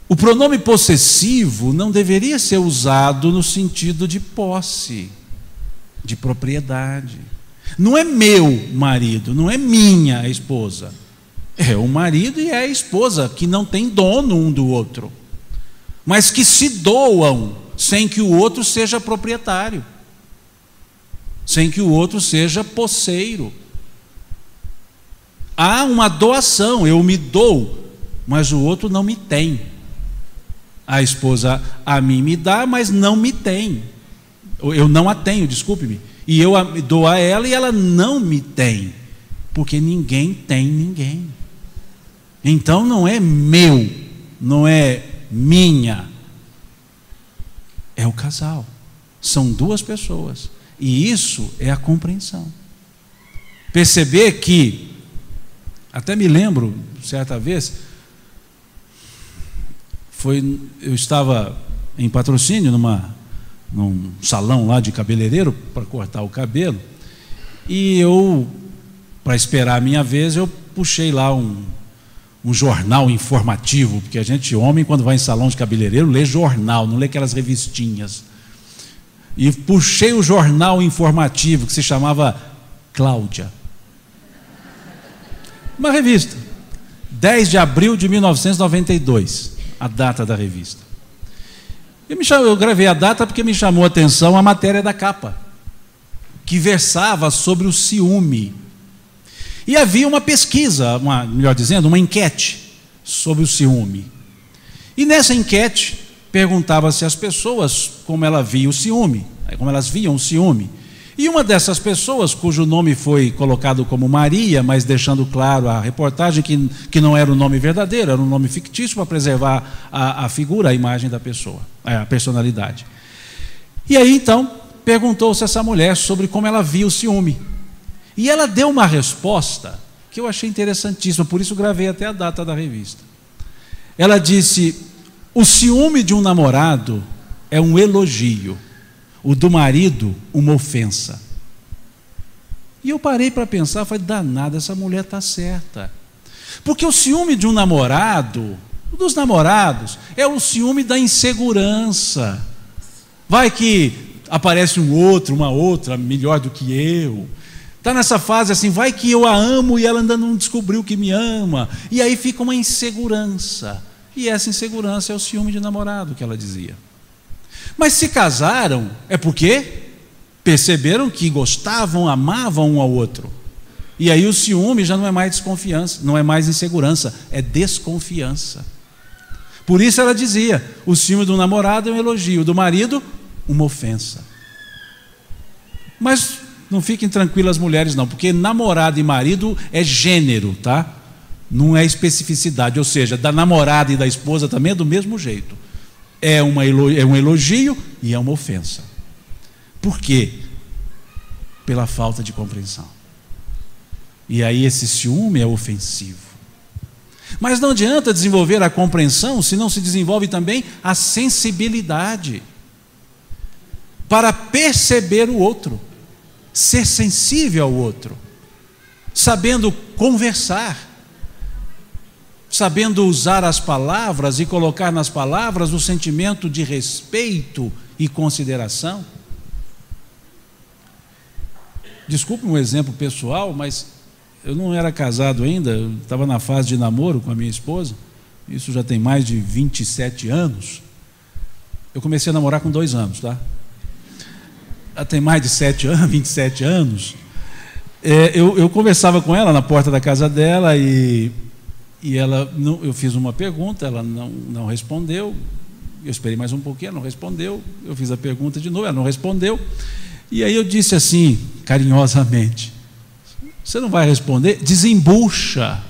O pronome possessivo não deveria ser usado no sentido de posse, de propriedade. Não é meu marido, não é minha esposa. É o marido e é a esposa, que não tem dono um do outro, mas que se doam sem que o outro seja proprietário, sem que o outro seja posseiro. Há uma doação, eu me dou, mas o outro não me tem. A esposa a mim me dá, mas não me tem. Eu não a tenho, desculpe-me. E eu dou a ela e ela não me tem. Porque ninguém tem ninguém. Então não é meu, não é minha. É o casal. São duas pessoas. E isso é a compreensão. Perceber que, até me lembro, certa vez, eu estava em Patrocínio, num salão lá de cabeleireiro, para cortar o cabelo, e eu, para esperar a minha vez, eu puxei lá um jornal informativo, porque a gente, homem, quando vai em salão de cabeleireiro, lê jornal, não lê aquelas revistinhas. E puxei o jornal informativo, que se chamava Cláudia. Uma revista, 10 de abril de 1992, a data da revista. Eu gravei a data porque me chamou a atenção a matéria da capa, que versava sobre o ciúme. E havia uma pesquisa, melhor dizendo, uma enquete sobre o ciúme. E nessa enquete perguntava-se às pessoas como elas viam o ciúme. E uma dessas pessoas, cujo nome foi colocado como Maria, mas deixando claro a reportagem que não era o nome verdadeiro, era um nome fictício para preservar a figura, a imagem da pessoa, a personalidade. E aí então perguntou-se a essa mulher sobre como ela via o ciúme. E ela deu uma resposta que eu achei interessantíssima, por isso gravei até a data da revista. Ela disse: o ciúme de um namorado é um elogio, o do marido, uma ofensa. E eu parei para pensar, falei, danada, essa mulher está certa. Porque o ciúme de um namorado, dos namorados, é o ciúme da insegurança. Vai que aparece um outro, uma outra, melhor do que eu. Está nessa fase assim, vai que eu a amo e ela ainda não descobriu que me ama. E aí fica uma insegurança. E essa insegurança é o ciúme de namorado, que ela dizia. Mas se casaram, é porque perceberam que gostavam, amavam um ao outro. E aí o ciúme já não é mais desconfiança, não é mais insegurança, é desconfiança. Por isso ela dizia, o ciúme do namorado é um elogio, do marido, uma ofensa. Mas não fiquem tranquilas mulheres não, porque namorado e marido é gênero, tá? Não é especificidade, ou seja, da namorada e da esposa também é do mesmo jeito. É um elogio e é uma ofensa. Por quê? Pela falta de compreensão. E aí esse ciúme é ofensivo. Mas não adianta desenvolver a compreensão se não se desenvolve também a sensibilidade para perceber o outro, ser sensível ao outro, sabendo conversar, sabendo usar as palavras e colocar nas palavras o sentimento de respeito e consideração. Desculpe um exemplo pessoal, mas eu não era casado ainda, eu estava na fase de namoro com a minha esposa, isso já tem mais de 27 anos. Eu comecei a namorar com 2 anos, tá? Já tem mais de 27 anos. Eu conversava com ela na porta da casa dela e ela, eu fiz uma pergunta, ela não respondeu. Eu esperei mais um pouquinho, ela não respondeu. Eu fiz a pergunta de novo, ela não respondeu. E aí eu disse assim, carinhosamente: você não vai responder? Desembucha.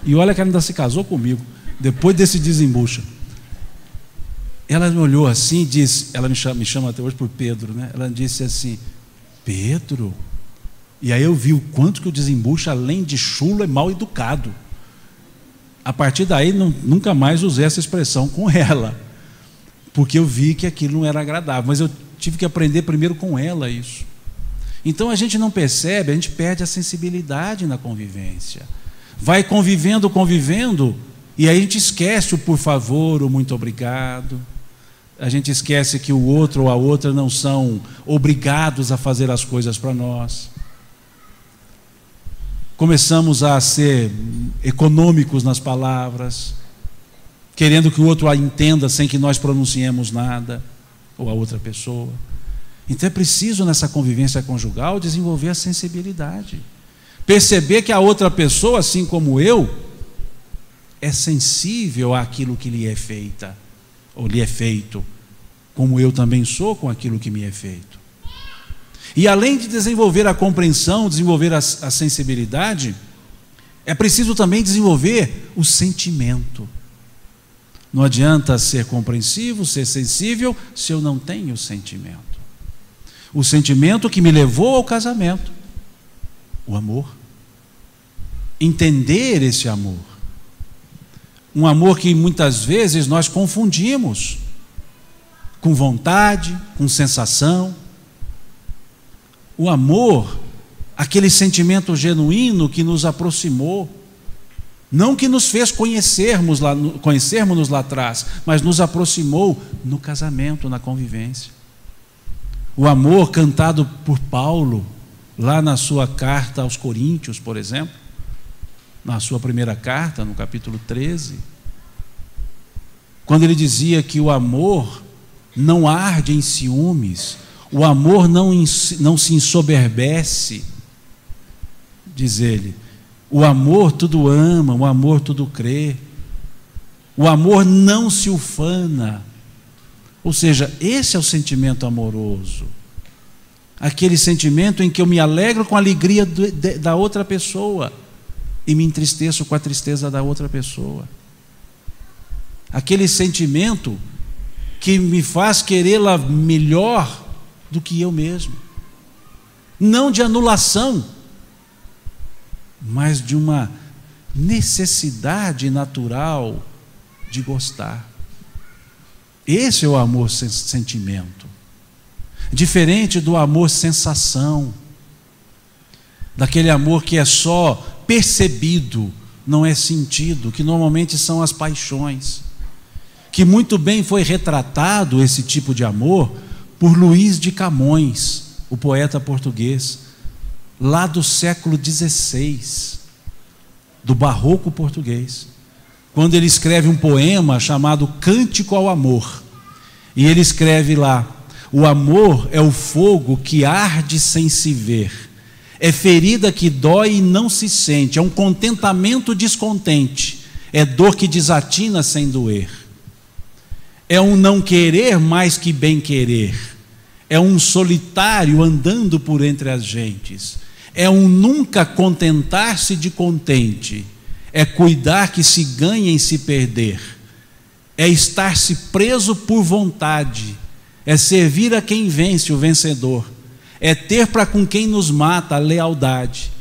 E olha que ela ainda se casou comigo, depois desse desembucha. Ela me olhou assim e disse, ela me chama até hoje por Pedro, né? Ela disse assim: Pedro? E aí eu vi o quanto que o desembucha, além de chulo, é mal educado. A partir daí, nunca mais usei essa expressão com ela, porque eu vi que aquilo não era agradável, mas eu tive que aprender primeiro com ela isso. Então a gente não percebe, a gente perde a sensibilidade na convivência. Vai convivendo, e aí a gente esquece o por favor, o muito obrigado. A gente esquece que o outro ou a outra não são obrigados a fazer as coisas para nós. Começamos a ser econômicos nas palavras, querendo que o outro a entenda sem que nós pronunciemos nada, ou a outra pessoa. Então é preciso nessa convivência conjugal desenvolver a sensibilidade, perceber que a outra pessoa, assim como eu, é sensível àquilo que lhe é feita, ou lhe é feito, como eu também sou com aquilo que me é feito. E além de desenvolver a compreensão, desenvolver a sensibilidade, é preciso também desenvolver o sentimento. Não adianta ser compreensivo, ser sensível, se eu não tenho sentimento. O sentimento que me levou ao casamento, o amor. Entender esse amor. Um amor que muitas vezes nós confundimos com vontade, com sensação. O amor, aquele sentimento genuíno que nos aproximou, não que nos fez conhecermos lá atrás, mas nos aproximou no casamento, na convivência. O amor cantado por Paulo, lá na sua carta aos Coríntios, por exemplo, na sua primeira carta, no capítulo 13, quando ele dizia que o amor não arde em ciúmes, o amor não se ensoberbece, diz ele, o amor tudo ama, o amor tudo crê, o amor não se ufana. Ou seja, esse é o sentimento amoroso, aquele sentimento em que eu me alegro com a alegria da outra pessoa e me entristeço com a tristeza da outra pessoa, aquele sentimento que me faz querê-la melhor do que eu mesmo, não de anulação, mas de uma necessidade natural de gostar. Esse é o amor sentimento, diferente do amor sensação, daquele amor que é só percebido, não é sentido, que normalmente são as paixões, que muito bem foi retratado esse tipo de amor por Luís de Camões, o poeta português, lá do século XVI, do barroco português, quando ele escreve um poema chamado Cântico ao Amor, e ele escreve lá: o amor é o fogo que arde sem se ver, é ferida que dói e não se sente, é um contentamento descontente, é dor que desatina sem doer, é um não querer mais que bem querer, é um solitário andando por entre as gentes, é um nunca contentar-se de contente, é cuidar que se ganha em se perder, é estar-se preso por vontade, é servir a quem vence, o vencedor, é ter para com quem nos mata a lealdade.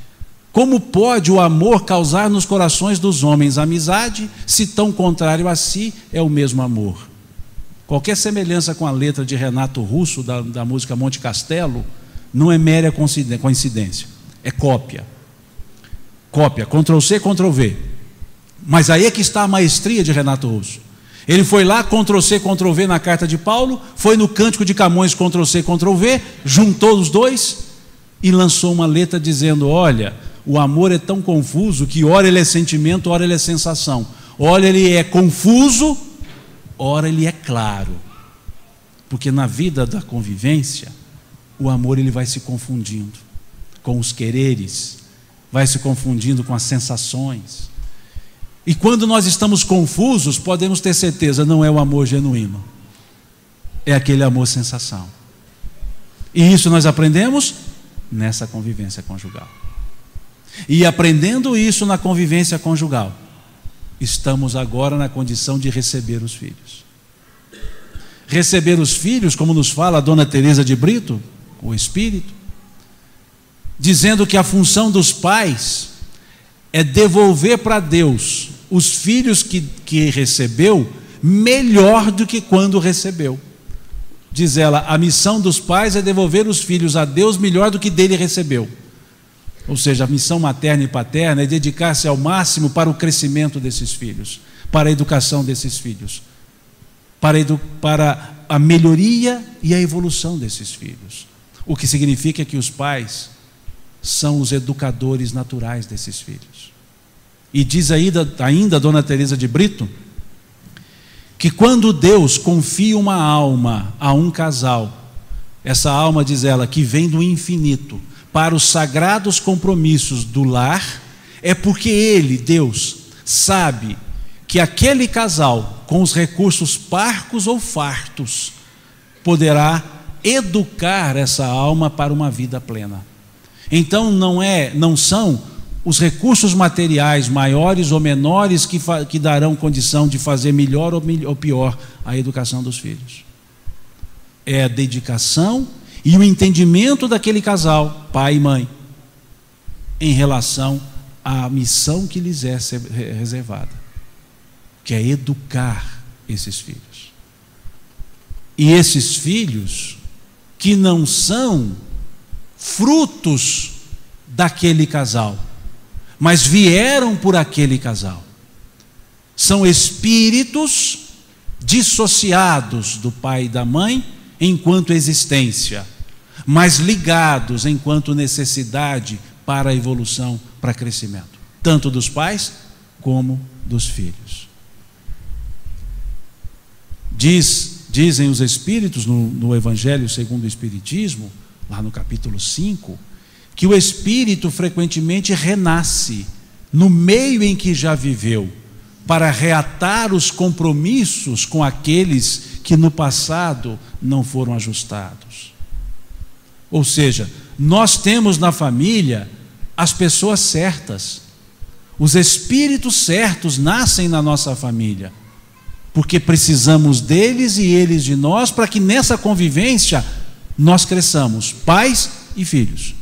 Como pode o amor causar nos corações dos homens amizade, se tão contrário a si é o mesmo amor? Qualquer semelhança com a letra de Renato Russo, da música Monte Castelo, não é mera coincidência, é cópia. Cópia, Ctrl-C, Ctrl-V. Mas aí é que está a maestria de Renato Russo. Ele foi lá, Ctrl-C, Ctrl-V na carta de Paulo, foi no Cântico de Camões, Ctrl-C, Ctrl-V, juntou os dois e lançou uma letra dizendo: olha, o amor é tão confuso que ora ele é sentimento, ora ele é sensação. Ora ele é confuso, ora ele é claro. Porque na vida da convivência, o amor ele vai se confundindo com os quereres, vai se confundindo com as sensações. E quando nós estamos confusos, podemos ter certeza, não é o amor genuíno, é aquele amor sensação. E isso nós aprendemos nessa convivência conjugal. E aprendendo isso na convivência conjugal, estamos agora na condição de receber os filhos. Receber os filhos, como nos fala a Dona Teresa de Brito, o Espírito, dizendo que a função dos pais é devolver para Deus os filhos que recebeu melhor do que quando recebeu. Diz ela, a missão dos pais é devolver os filhos a Deus melhor do que dele recebeu. Ou seja, a missão materna e paterna é dedicar-se ao máximo para o crescimento desses filhos, para a educação desses filhos, para a melhoria e a evolução desses filhos. O que significa que os pais são os educadores naturais desses filhos. E diz ainda a Dona Teresa de Brito, que quando Deus confia uma alma a um casal, essa alma, diz ela, que vem do infinito para os sagrados compromissos do lar, é porque Ele, Deus, sabe que aquele casal, com os recursos parcos ou fartos, poderá educar essa alma para uma vida plena. Então não são os recursos materiais maiores ou menores que darão condição de fazer melhor ou pior a educação dos filhos. É a dedicação e o entendimento daquele casal, pai e mãe, em relação à missão que lhes é reservada, que é educar esses filhos. E esses filhos que não são frutos daquele casal, mas vieram por aquele casal. São espíritos dissociados do pai e da mãe enquanto existência, mas ligados enquanto necessidade para a evolução, para crescimento, tanto dos pais como dos filhos. Dizem os espíritos no Evangelho segundo o Espiritismo, lá no capítulo 5, que o espírito frequentemente renasce no meio em que já viveu, para reatar os compromissos com aqueles que no passado não foram ajustados. Ou seja, nós temos na família as pessoas certas, os espíritos certos nascem na nossa família, porque precisamos deles e eles de nós, para que nessa convivência nós cresçamos, pais e filhos.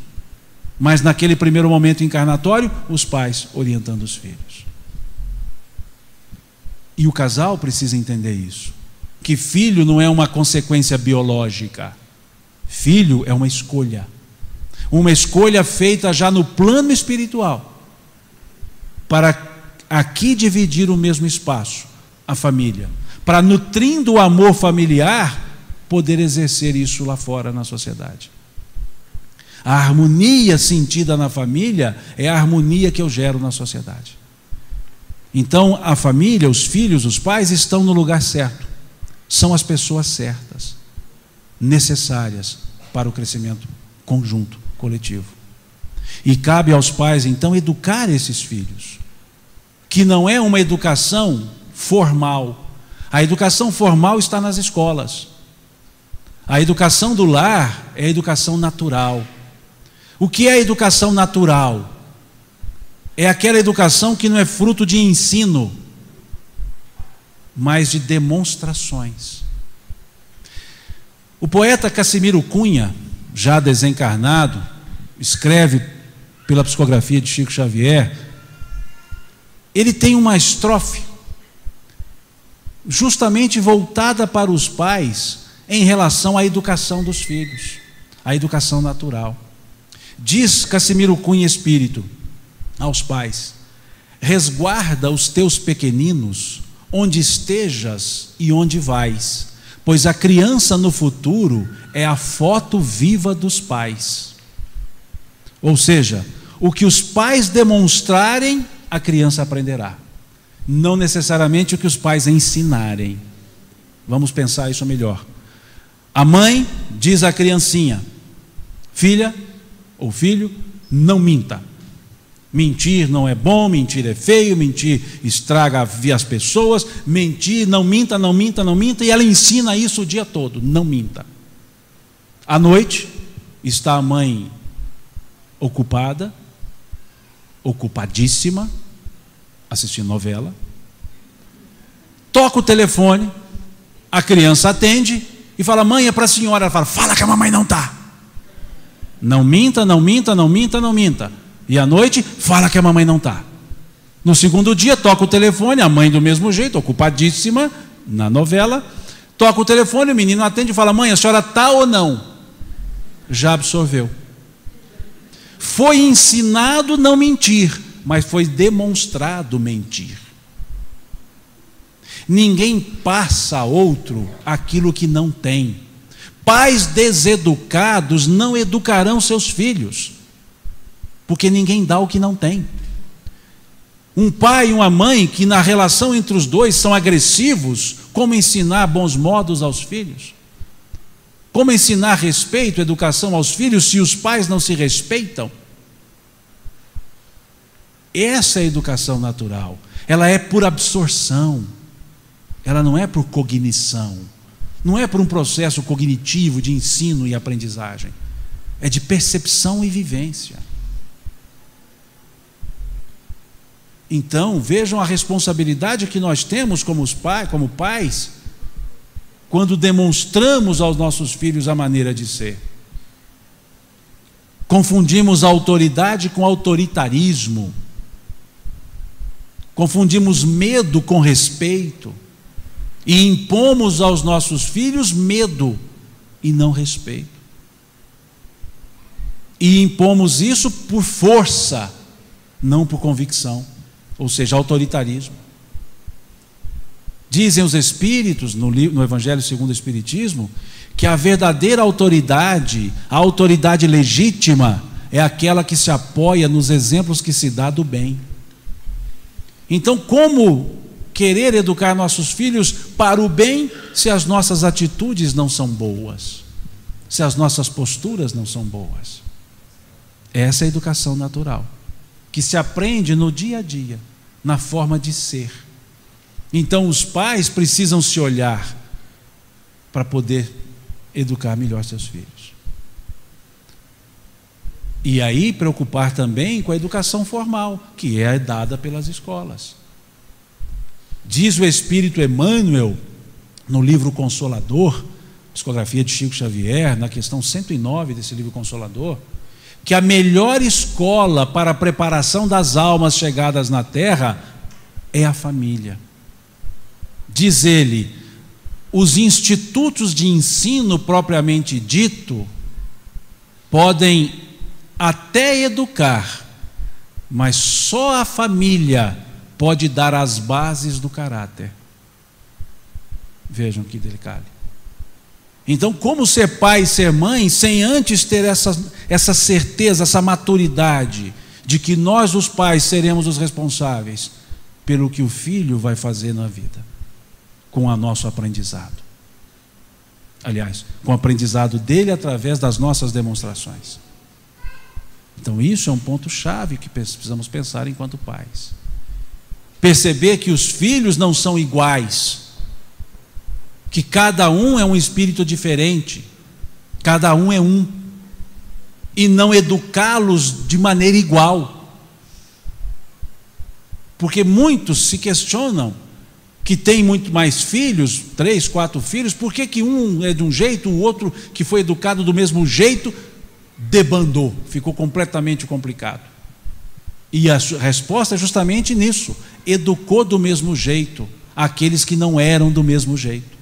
Mas naquele primeiro momento encarnatório, os pais orientando os filhos. E o casal precisa entender isso, que filho não é uma consequência biológica, filho é uma escolha feita já no plano espiritual, para aqui dividir o mesmo espaço, a família, para, nutrindo o amor familiar, poder exercer isso lá fora na sociedade. A harmonia sentida na família é a harmonia que eu gero na sociedade. Então a família, os filhos, os pais estão no lugar certo, são as pessoas certas, necessárias para o crescimento conjunto, coletivo. E cabe aos pais então educar esses filhos, que não é uma educação formal. A educação formal está nas escolas. A educação do lar é a educação natural. O que é a educação natural? É aquela educação que não é fruto de ensino, mas de demonstrações. O poeta Cassimiro Cunha, já desencarnado, escreve pela psicografia de Chico Xavier. Ele tem uma estrofe justamente voltada para os pais em relação à educação dos filhos, a educação natural. Diz Cassimiro Cunha Espírito aos pais: resguarda os teus pequeninos onde estejas e onde vais, pois a criança no futuro é a foto viva dos pais. Ou seja, o que os pais demonstrarem, a criança aprenderá, não necessariamente o que os pais ensinarem. Vamos pensar isso melhor. A mãe diz à criancinha: filha ou filho, não minta. Mentir não é bom, mentir é feio, mentir estraga as pessoas, mentir, não minta, não minta, não minta, e ela ensina isso o dia todo, não minta. À noite, está a mãe ocupada, ocupadíssima, assistindo novela, toca o telefone, a criança atende e fala: mãe, é para a senhora. Ela fala: fala que a mamãe não está. Não minta, não minta, não minta, não minta. E à noite, fala que a mamãe não está. No segundo dia, toca o telefone, a mãe do mesmo jeito, ocupadíssima na novela, toca o telefone, o menino atende e fala: mãe, a senhora está ou não? Já absorveu. Foi ensinado não mentir, mas foi demonstrado mentir. Ninguém passa a outro aquilo que não tem. Pais deseducados não educarão seus filhos, porque ninguém dá o que não tem. Um pai e uma mãe que na relação entre os dois são agressivos, como ensinar bons modos aos filhos? Como ensinar respeito, educação aos filhos, se os pais não se respeitam? Essa é a educação natural. Ela é por absorção. Ela não é por cognição. Não é por um processo cognitivo de ensino e aprendizagem. É de percepção e vivência. Então, vejam a responsabilidade que nós temos como pais, quando demonstramos aos nossos filhos a maneira de ser. Confundimos autoridade com autoritarismo. Confundimos medo com respeito. E impomos aos nossos filhos medo e não respeito. E impomos isso por força, não por convicção, ou seja, autoritarismo. Dizem os Espíritos, no Evangelho segundo o Espiritismo, que a verdadeira autoridade, a autoridade legítima, é aquela que se apoia nos exemplos que se dá do bem. Então, como querer educar nossos filhos para o bem, se as nossas atitudes não são boas, se as nossas posturas não são boas? Essa é a educação natural, que se aprende no dia a dia, na forma de ser. Então os pais precisam se olhar para poder educar melhor seus filhos. E aí preocupar também com a educação formal, que é dada pelas escolas. Diz o Espírito Emmanuel, no livro Consolador, psicografia de Chico Xavier, na questão 109 desse livro Consolador, que a melhor escola para a preparação das almas chegadas na terra é a família. Diz ele, os institutos de ensino propriamente dito podem até educar, mas só a família pode dar as bases do caráter. Vejam que delicado. Então, como ser pai e ser mãe sem antes ter essa certeza, essa maturidade de que nós, os pais, seremos os responsáveis pelo que o filho vai fazer na vida, com o nosso aprendizado. Aliás, com o aprendizado dele através das nossas demonstrações. Então, isso é um ponto-chave que precisamos pensar enquanto pais. Perceber que os filhos não são iguais, que cada um é um espírito diferente, cada um é um, e não educá-los de maneira igual. Porque muitos se questionam que tem muito mais filhos, 3, 4 filhos, por que um é de um jeito, o outro que foi educado do mesmo jeito, debandou, ficou completamente complicado. E a resposta é justamente nisso: educou do mesmo jeito aqueles que não eram do mesmo jeito.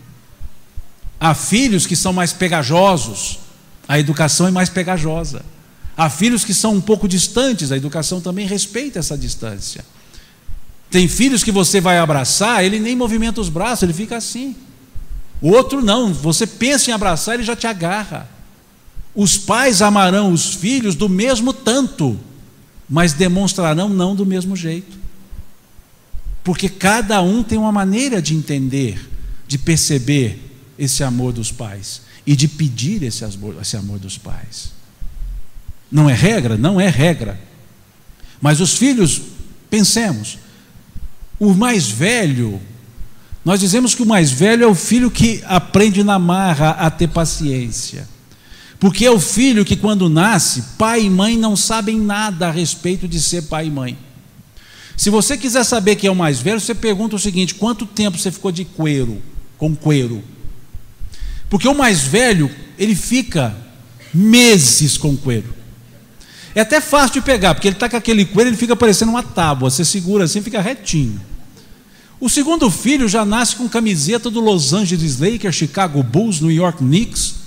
Há filhos que são mais pegajosos, a educação é mais pegajosa. Há filhos que são um pouco distantes, a educação também respeita essa distância. Tem filhos que você vai abraçar, ele nem movimenta os braços, ele fica assim. O outro não, você pensa em abraçar, ele já te agarra. Os pais amarão os filhos do mesmo tanto, mas demonstrarão não do mesmo jeito. Porque cada um tem uma maneira de entender, de perceber esse amor dos pais e de pedir esse amor dos pais. Não é regra? Não é regra. Mas os filhos, pensemos, o mais velho, nós dizemos que o mais velho é o filho que aprende na marra a ter paciência. Porque é o filho que, quando nasce, pai e mãe não sabem nada a respeito de ser pai e mãe. Se você quiser saber quem é o mais velho, você pergunta o seguinte: quanto tempo você ficou de cuero, com cuero? Porque o mais velho, ele fica meses com cuero. É até fácil de pegar, porque ele está com aquele cuero, ele fica parecendo uma tábua, você segura assim, fica retinho. O segundo filho já nasce com camiseta do Los Angeles Lakers, Chicago Bulls, New York Knicks.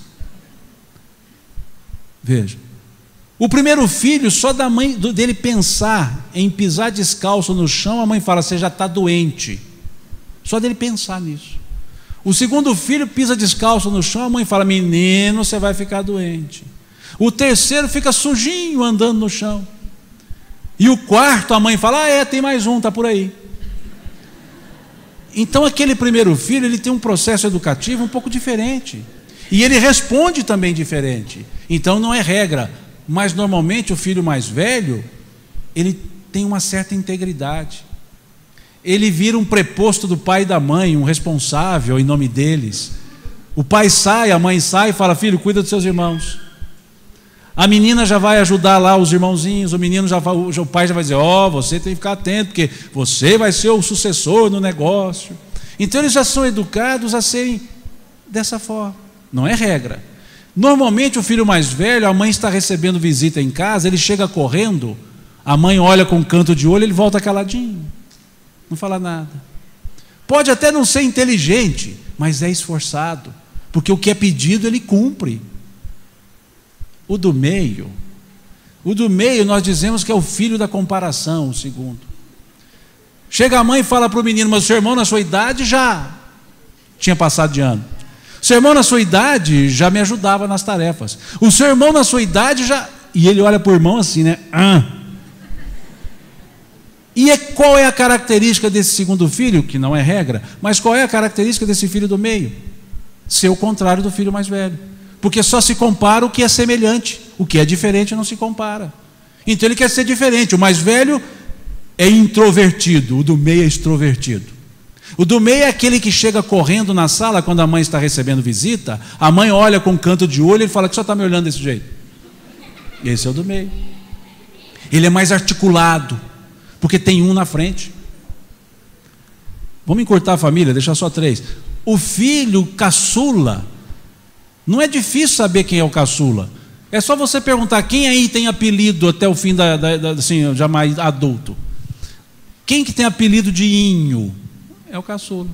Veja, o primeiro filho, só da mãe dele pensar em pisar descalço no chão, a mãe fala: você já está doente. Só dele pensar nisso. O segundo filho pisa descalço no chão, a mãe fala: menino, você vai ficar doente. O terceiro fica sujinho andando no chão. E o quarto, a mãe fala: tem mais um, está por aí. Então aquele primeiro filho, ele tem um processo educativo um pouco diferente. E ele responde também diferente. Então não é regra. Mas normalmente o filho mais velho, ele tem uma certa integridade. Ele vira um preposto do pai e da mãe, um responsável em nome deles. O pai sai, a mãe sai e fala: filho, cuida dos seus irmãos. A menina já vai ajudar lá os irmãozinhos, o pai já vai dizer: você tem que ficar atento, porque você vai ser o sucessor no negócio. Então eles já são educados a serem dessa forma. Não é regra. Normalmente o filho mais velho, a mãe está recebendo visita em casa, ele chega correndo, a mãe olha com um canto de olho, ele volta caladinho, não fala nada. Pode até não ser inteligente, mas é esforçado, porque o que é pedido ele cumpre. O do meio nós dizemos que é o filho da comparação, o segundo. Chega a mãe e fala para o menino: mas o seu irmão na sua idade já tinha passado de ano. O seu irmão na sua idade já me ajudava nas tarefas. O seu irmão na sua idade já... E ele olha para o irmão assim, né? E qual é a característica desse segundo filho? Que não é regra, mas qual é a característica desse filho do meio? Ser o contrário do filho mais velho. Porque só se compara o que é semelhante, o que é diferente não se compara. Então ele quer ser diferente. O mais velho é introvertido, o do meio é extrovertido. O do meio é aquele que chega correndo na sala quando a mãe está recebendo visita, a mãe olha com um canto de olho e ele fala: que só está me olhando desse jeito. Esse é o do meio. Ele é mais articulado, porque tem um na frente. Vamos encurtar a família, deixar só 3. O filho caçula, não é difícil saber quem é o caçula. É só você perguntar: quem aí tem apelido até o fim assim, já mais adulto? Quem que tem apelido de Inho? É o caçula.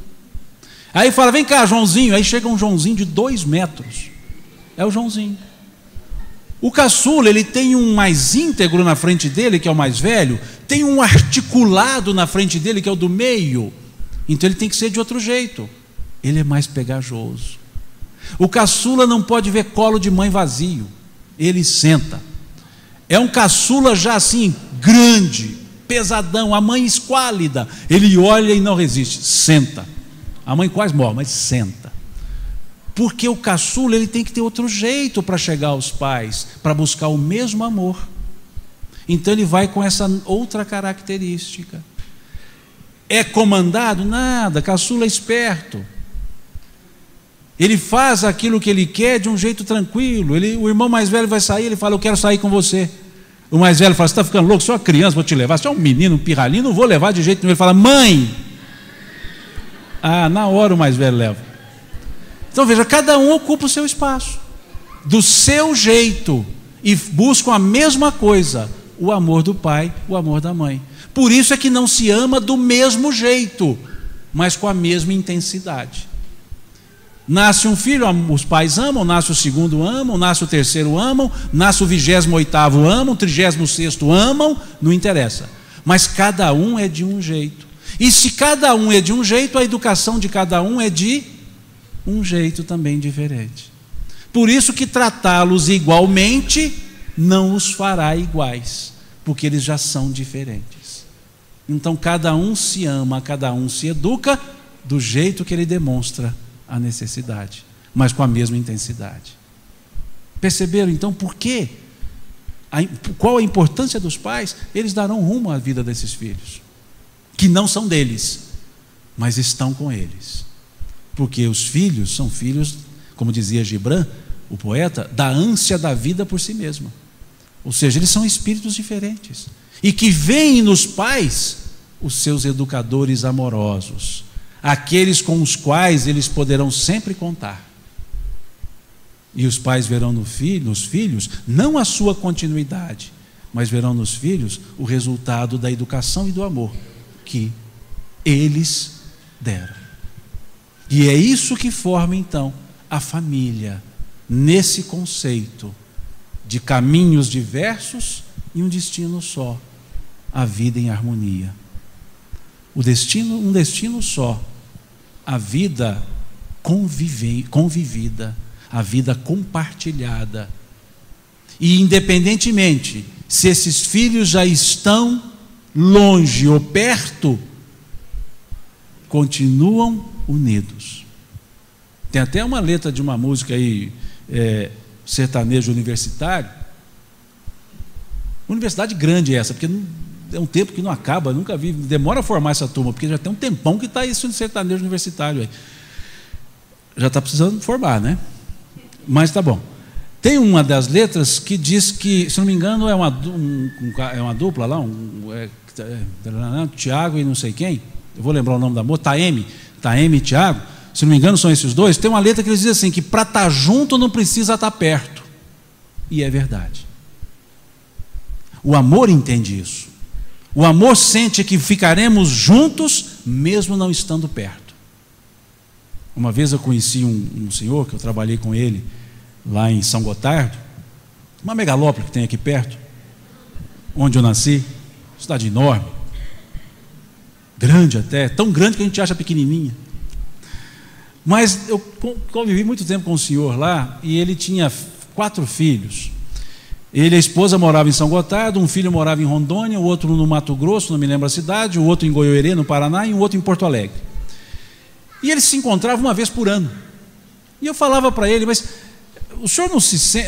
Aí fala: vem cá, Joãozinho. Aí chega um Joãozinho de 2 metros. É o Joãozinho. O caçula, ele tem um mais íntegro na frente dele, que é o mais velho, tem um articulado na frente dele, que é o do meio. Então ele tem que ser de outro jeito. Ele é mais pegajoso. O caçula não pode ver colo de mãe vazio. Ele senta. É um caçula já assim, grande, pesadão, a mãe esquálida. Ele olha e não resiste, senta. A mãe quase morre, mas senta. Porque o caçula, ele tem que ter outro jeito para chegar aos pais, para buscar o mesmo amor. Então ele vai com essa outra característica. É comandado? Nada, caçula é esperto. Ele faz aquilo que ele quer de um jeito tranquilo. O irmão mais velho vai sair, ele fala: eu quero sair com você. O mais velho fala: você está ficando louco? Você é uma criança, vou te levar. Você é um menino, um pirralhinho, não vou levar de jeito nenhum. Ele fala: mãe. Na hora o mais velho leva. Então veja, cada um ocupa o seu espaço, do seu jeito, e buscam a mesma coisa: o amor do pai, o amor da mãe. Por isso é que não se ama do mesmo jeito, mas com a mesma intensidade. Nasce um filho, os pais amam, nasce o segundo amam, nasce o terceiro amam, nasce o 28º amam, 36º amam, não interessa. Mas cada um é de um jeito. E se cada um é de um jeito, a educação de cada um é de um jeito também diferente. Por isso que tratá-los igualmente não os fará iguais, porque eles já são diferentes. Então cada um se ama, cada um se educa do jeito que ele demonstra a necessidade, mas com a mesma intensidade. Perceberam então por quê? Qual a importância dos pais? Eles darão rumo à vida desses filhos, que não são deles, mas estão com eles. Porque os filhos são filhos, como dizia Gibran, o poeta, da ânsia da vida por si mesma. Ou seja, eles são espíritos diferentes, e que veem nos pais os seus educadores amorosos, aqueles com os quais eles poderão sempre contar. E os pais verão nos filhos não a sua continuidade, mas verão nos filhos o resultado da educação e do amor que eles deram. E é isso que forma então a família, nesse conceito de caminhos diversos e um destino só, a vida em harmonia. Um destino só, a vida convivida, a vida compartilhada. E independentemente se esses filhos já estão longe ou perto, continuam unidos. Tem até uma letra de uma música aí, sertanejo universitário. Universidade grande essa, porque é um tempo que não acaba, nunca vi, demora a formar essa turma, porque já tem um tempão que está isso no sertanejo universitário aí. Já está precisando formar, né? Mas tá bom. Tem uma das letras que diz que, se não me engano, é uma dupla lá, Tiago e não sei quem, eu vou lembrar o nome da moça, Taeme e Tiago, se não me engano são esses dois. Tem uma letra que eles dizem assim, que para estar junto não precisa estar perto. E é verdade. O amor entende isso. O amor sente que ficaremos juntos mesmo não estando perto. Uma vez eu conheci um senhor, que eu trabalhei com ele lá em São Gotardo, uma megalópole que tem aqui perto, onde eu nasci, cidade enorme, grande até, tão grande que a gente acha pequenininha. Mas eu convivi muito tempo com o senhor lá, e ele tinha 4 filhos. Ele e a esposa moravam em São Gotardo, um filho morava em Rondônia, o outro no Mato Grosso, não me lembro a cidade, o outro em Goiôerê, no Paraná, e o outro em Porto Alegre. E eles se encontravam uma vez por ano. E eu falava para ele, mas o senhor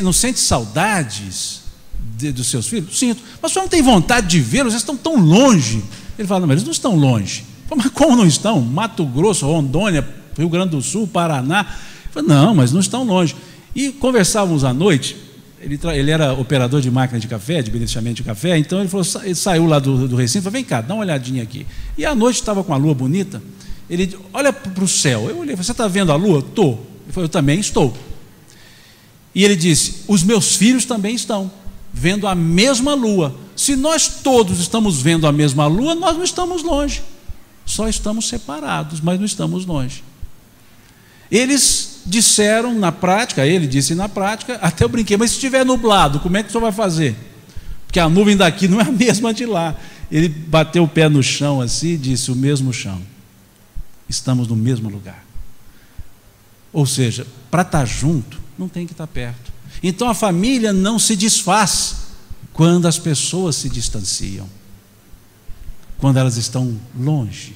não sente saudades dos seus filhos? Sinto. Mas o senhor não tem vontade de vê-los? Eles estão tão longe. Ele fala, não, mas eles não estão longe. Eu falo, mas como não estão? Mato Grosso, Rondônia, Rio Grande do Sul, Paraná. Eu falo, não, mas não estão longe. E conversávamos à noite. Ele era operador de máquina de café, de beneficiamento de café. Então ele saiu lá do recinto e falou, vem cá, dá uma olhadinha aqui. E à noite estava com a lua bonita. Ele olha para o céu. Eu olhei, você está vendo a lua? Estou. Ele falou, eu também estou. E ele disse, os meus filhos também estão vendo a mesma lua. Se nós todos estamos vendo a mesma lua, nós não estamos longe. Só estamos separados, mas não estamos longe. Eles disseram na prática, ele disse na prática, até eu brinquei, mas se estiver nublado, como é que o senhor vai fazer? Porque a nuvem daqui não é a mesma de lá. Ele bateu o pé no chão assim e disse, o mesmo chão. Estamos no mesmo lugar. Ou seja, para estar junto, não tem que estar perto. Então a família não se desfaz quando as pessoas se distanciam, quando elas estão longe,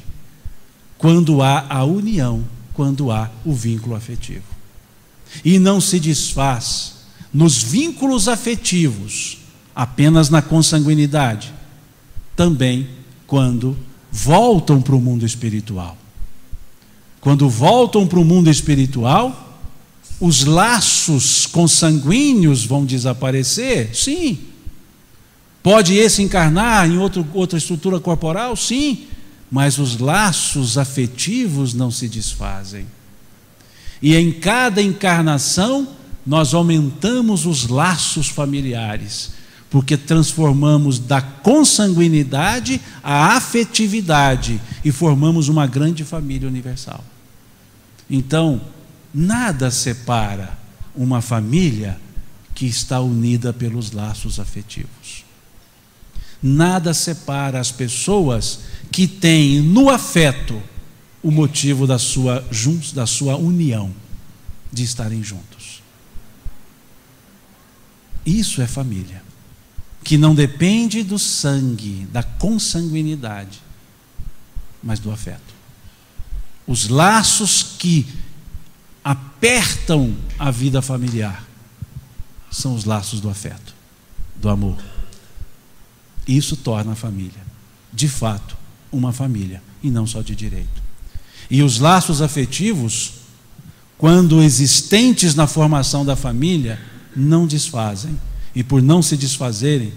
quando há a união, quando há o vínculo afetivo. E não se desfaz nos vínculos afetivos apenas na consanguinidade, também quando voltam para o mundo espiritual. Quando voltam para o mundo espiritual, os laços consanguíneos vão desaparecer? Sim. Pode esse encarnar em outra estrutura corporal? Sim. Mas os laços afetivos não se desfazem. E em cada encarnação, nós aumentamos os laços familiares, porque transformamos da consanguinidade a afetividade e formamos uma grande família universal. Então, nada separa uma família que está unida pelos laços afetivos. Nada separa as pessoas que têm no afeto o motivo da sua união, de estarem juntos. Isso é família, que não depende do sangue, da consanguinidade, mas do afeto. Os laços que apertam a vida familiar são os laços do afeto, do amor. Isso torna a família, de fato, uma família, e não só de direito. E os laços afetivos, quando existentes na formação da família, não desfazem. E por não se desfazerem,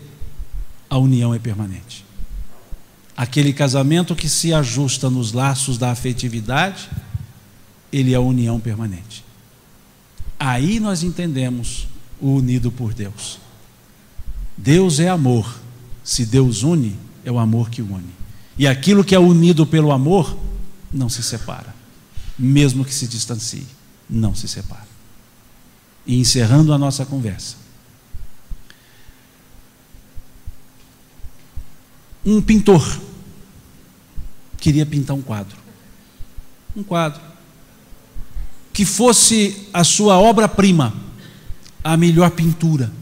a união é permanente. Aquele casamento que se ajusta nos laços da afetividade, ele é a união permanente. Aí nós entendemos o unido por Deus. Deus é amor. Se Deus une, é o amor que une. E aquilo que é unido pelo amor, não se separa. Mesmo que se distancie, não se separa. E encerrando a nossa conversa, um pintor queria pintar um quadro que fosse a sua obra-prima, a melhor pintura,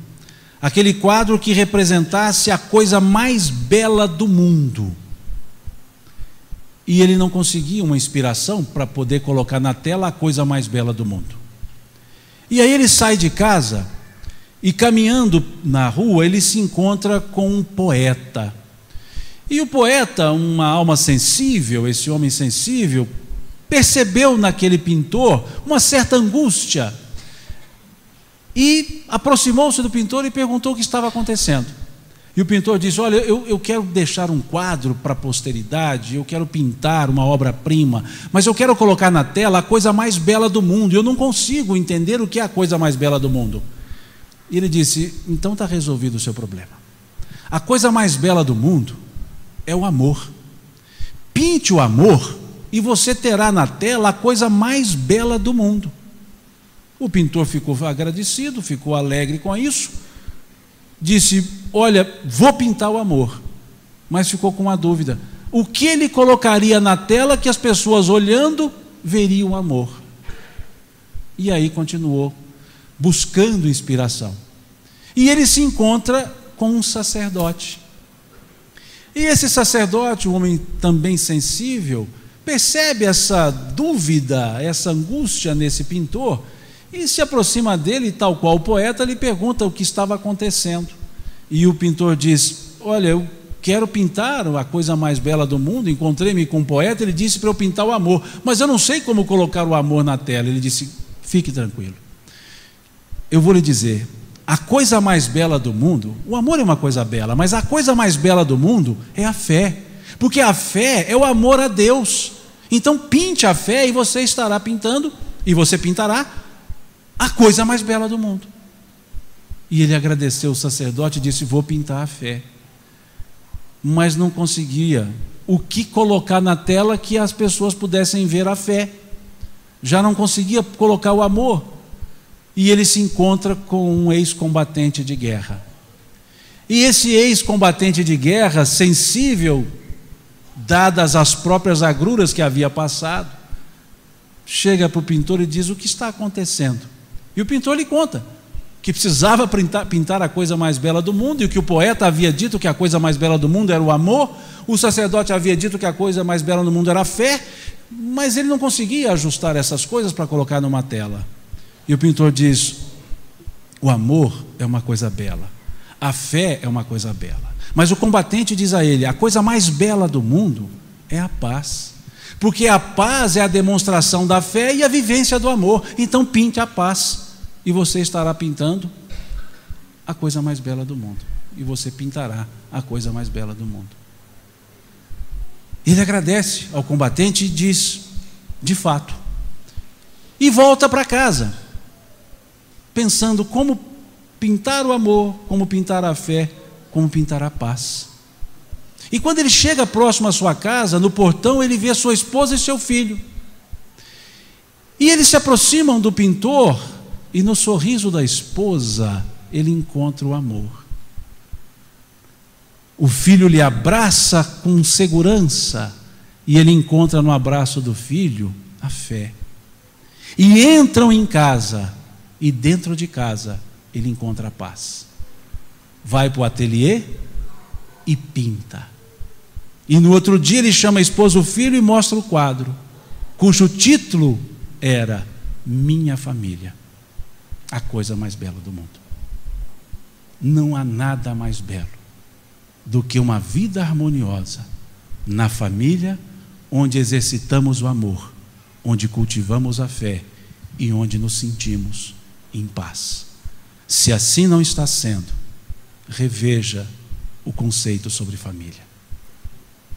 aquele quadro que representasse a coisa mais bela do mundo. E ele não conseguia uma inspiração para poder colocar na tela a coisa mais bela do mundo. E aí ele sai de casa e, caminhando na rua, ele se encontra com um poeta. E o poeta, uma alma sensível, esse homem sensível, percebeu naquele pintor uma certa angústia e aproximou-se do pintor e perguntou o que estava acontecendo. E o pintor disse: olha, eu quero deixar um quadro para a posteridade, eu quero pintar uma obra-prima, mas eu quero colocar na tela a coisa mais bela do mundo, e eu não consigo entender o que é a coisa mais bela do mundo. E ele disse: então está resolvido o seu problema. A coisa mais bela do mundo é o amor. Pinte o amor e você terá na tela a coisa mais bela do mundo. O pintor ficou agradecido, ficou alegre com isso, disse: olha, vou pintar o amor. Mas ficou com uma dúvida: o que ele colocaria na tela que as pessoas olhando veriam o amor? E aí continuou buscando inspiração. E ele se encontra com um sacerdote. E esse sacerdote, um homem também sensível, percebe essa dúvida, essa angústia nesse pintor e se aproxima dele, tal qual o poeta, lhe pergunta o que estava acontecendo. E o pintor diz: olha, eu quero pintar a coisa mais bela do mundo, encontrei-me com um poeta, ele disse para eu pintar o amor, mas eu não sei como colocar o amor na tela. Ele disse: fique tranquilo, eu vou lhe dizer, a coisa mais bela do mundo, o amor é uma coisa bela, mas a coisa mais bela do mundo é a fé, porque a fé é o amor a Deus. Então pinte a fé e você estará pintando, e você pintará a coisa mais bela do mundo. E ele agradeceu o sacerdote e disse: vou pintar a fé. Mas não conseguia o que colocar na tela que as pessoas pudessem ver a fé. Já não conseguia colocar o amor. E ele se encontra com um ex-combatente de guerra. E esse ex-combatente de guerra, sensível, dadas as próprias agruras que havia passado, chega para o pintor e diz: o que está acontecendo? E o pintor lhe conta que precisava pintar a coisa mais bela do mundo, e que o poeta havia dito que a coisa mais bela do mundo era o amor, o sacerdote havia dito que a coisa mais bela do mundo era a fé, mas ele não conseguia ajustar essas coisas para colocar numa tela. E o pintor diz: o amor é uma coisa bela, a fé é uma coisa bela, mas o combatente diz a ele: a coisa mais bela do mundo é a paz, porque a paz é a demonstração da fé e a vivência do amor. Então pinte a paz e você estará pintando a coisa mais bela do mundo, e você pintará a coisa mais bela do mundo. Ele agradece ao combatente e diz: de fato, e volta para casa pensando como pintar o amor, como pintar a fé, como pintar a paz. E quando ele chega próximo à sua casa, no portão ele vê sua esposa e seu filho, e eles se aproximam do pintor, e no sorriso da esposa ele encontra o amor. O filho lhe abraça com segurança, e ele encontra no abraço do filho a fé. E entram em casa, e dentro de casa ele encontra a paz. Vai para o ateliê e pinta. E no outro dia ele chama a esposa, o filho, e mostra o quadro, cujo título era Minha Família, a coisa mais bela do mundo. Não há nada mais belo do que uma vida harmoniosa na família, onde exercitamos o amor, onde cultivamos a fé e onde nos sentimos em paz. Se assim não está sendo, reveja o conceito sobre família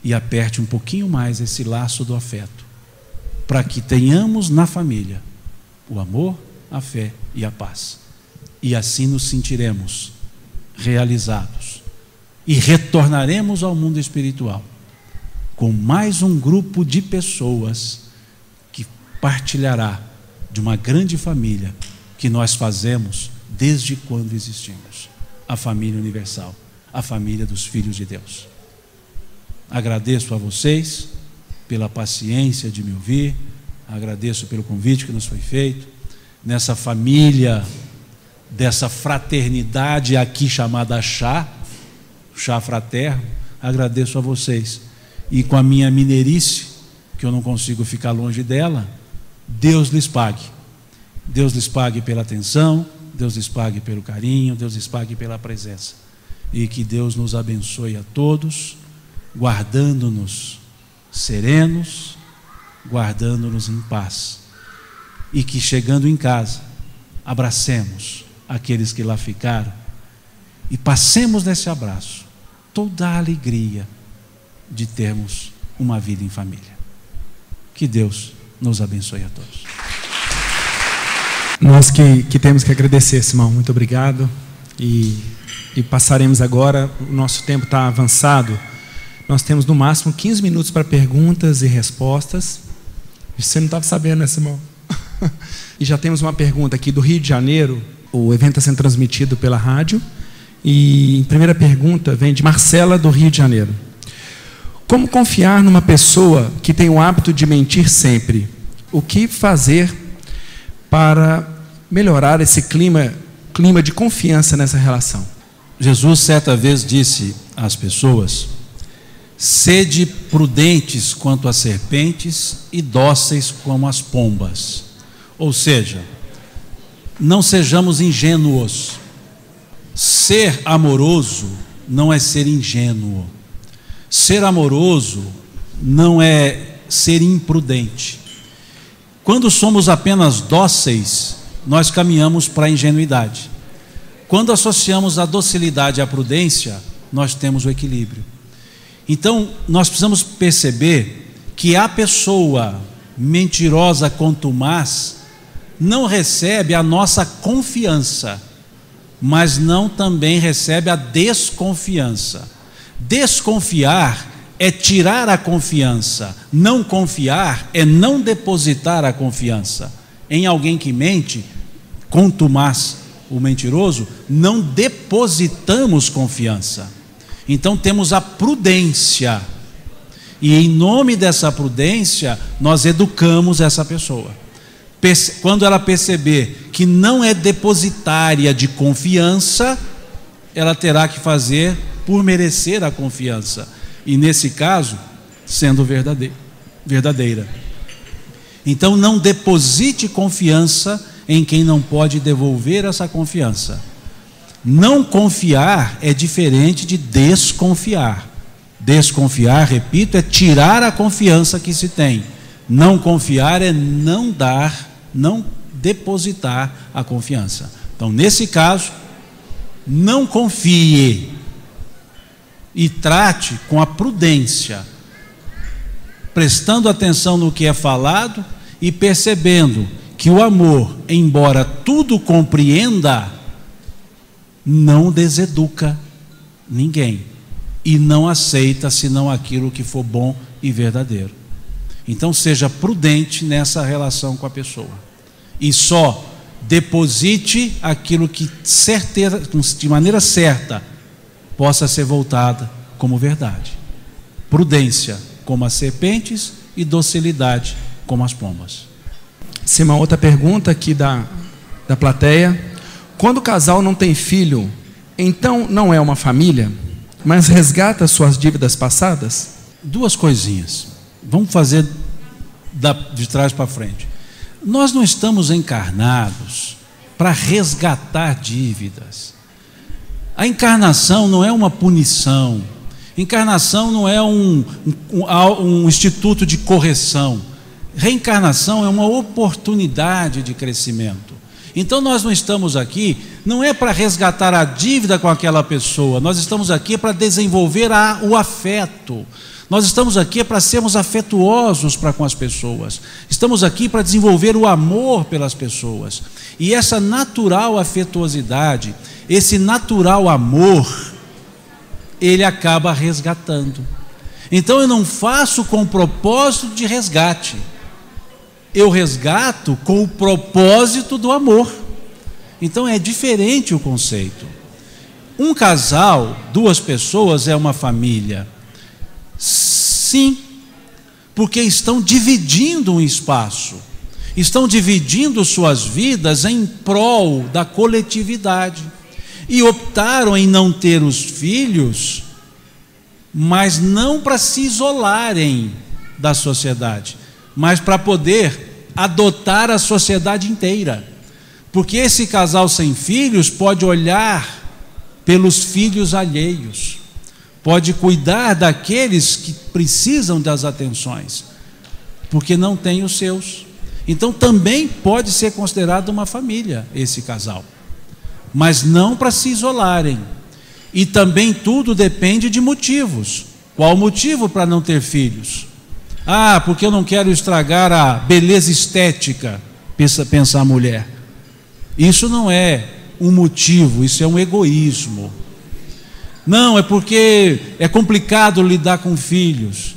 e aperte um pouquinho mais esse laço do afeto, para que tenhamos na família o amor, a fé e a paz, e assim nos sentiremos realizados e retornaremos ao mundo espiritual com mais um grupo de pessoas que partilhará de uma grande família que nós fazemos desde quando existimos, a família universal, a família dos filhos de Deus. Agradeço a vocês pela paciência de me ouvir, agradeço pelo convite que nos foi feito, nessa família, dessa fraternidade aqui chamada chá fraterno. Agradeço a vocês, e com a minha mineirice, que eu não consigo ficar longe dela, Deus lhes pague. Deus lhes pague pela atenção, Deus lhes pague pelo carinho, Deus lhes pague pela presença, e que Deus nos abençoe a todos, guardando-nos serenos, guardando-nos em paz. E que chegando em casa, abracemos aqueles que lá ficaram e passemos nesse abraço toda a alegria de termos uma vida em família. Que Deus nos abençoe a todos. Nós que temos que agradecer, Simão, muito obrigado. E passaremos agora, o nosso tempo está avançado, nós temos no máximo 15 minutos para perguntas e respostas. Você não estava sabendo, né, Simão? E já temos uma pergunta aqui do Rio de Janeiro. O evento está sendo transmitido pela rádio. E a primeira pergunta vem de Marcela, do Rio de Janeiro. Como confiar numa pessoa que tem o hábito de mentir sempre? O que fazer para melhorar esse clima de confiança nessa relação? Jesus certa vez disse às pessoas: sede prudentes quanto às serpentes e dóceis como as pombas. Ou seja, não sejamos ingênuos. Ser amoroso não é ser ingênuo. Ser amoroso não é ser imprudente. Quando somos apenas dóceis, nós caminhamos para a ingenuidade. Quando associamos a docilidade à prudência, nós temos o equilíbrio. Então, nós precisamos perceber que a pessoa mentirosa, contumaz, não recebe a nossa confiança, mas não também recebe a desconfiança. Desconfiar é tirar a confiança, não confiar é não depositar a confiança. Em alguém que mente, contumaz, o mentiroso, não depositamos confiança. Então temos a prudência, e em nome dessa prudência nós educamos essa pessoa. Quando ela perceber que não é depositária de confiança, ela terá que fazer por merecer a confiança, e nesse caso, sendo verdadeira. Então não deposite confiança em quem não pode devolver essa confiança. Não confiar é diferente de desconfiar. Desconfiar, repito, é tirar a confiança que se tem. Não confiar é não dar, não depositar a confiança. Então, nesse caso, não confie e trate com a prudência, prestando atenção no que é falado e percebendo que o amor, embora tudo compreenda, não deseduca ninguém e não aceita senão aquilo que for bom e verdadeiro. Então seja prudente nessa relação com a pessoa e só deposite aquilo que de maneira certa possa ser voltada como verdade. Prudência como as serpentes e docilidade como as pombas. Simão, outra pergunta aqui da plateia. Quando o casal não tem filho, então não é uma família, mas resgata suas dívidas passadas? Duas coisinhas. Vamos fazer de trás para frente. Nós não estamos encarnados para resgatar dívidas. A encarnação não é uma punição. Encarnação não é um instituto de correção. Reencarnação é uma oportunidade de crescimento. Então nós não estamos aqui, não é para resgatar a dívida com aquela pessoa, nós estamos aqui para desenvolver o afeto. Nós estamos aqui para sermos afetuosos para com as pessoas. Estamos aqui para desenvolver o amor pelas pessoas. E essa natural afetuosidade, esse natural amor, ele acaba resgatando. Então eu não faço com propósito de resgate. Eu resgato com o propósito do amor. Então é diferente o conceito. Um casal, duas pessoas é uma família. Sim, porque estão dividindo um espaço, estão dividindo suas vidas em prol da coletividade e optaram em não ter os filhos, mas não para se isolarem da sociedade, mas para poder adotar a sociedade inteira, porque esse casal sem filhos pode olhar pelos filhos alheios, pode cuidar daqueles que precisam das atenções, porque não tem os seus. Então também pode ser considerado uma família esse casal, mas não para se isolarem. E também tudo depende de motivos. Qual o motivo para não ter filhos? Ah, porque eu não quero estragar a beleza estética, pensa a mulher. Isso não é um motivo, isso é um egoísmo. Não, é porque é complicado lidar com filhos.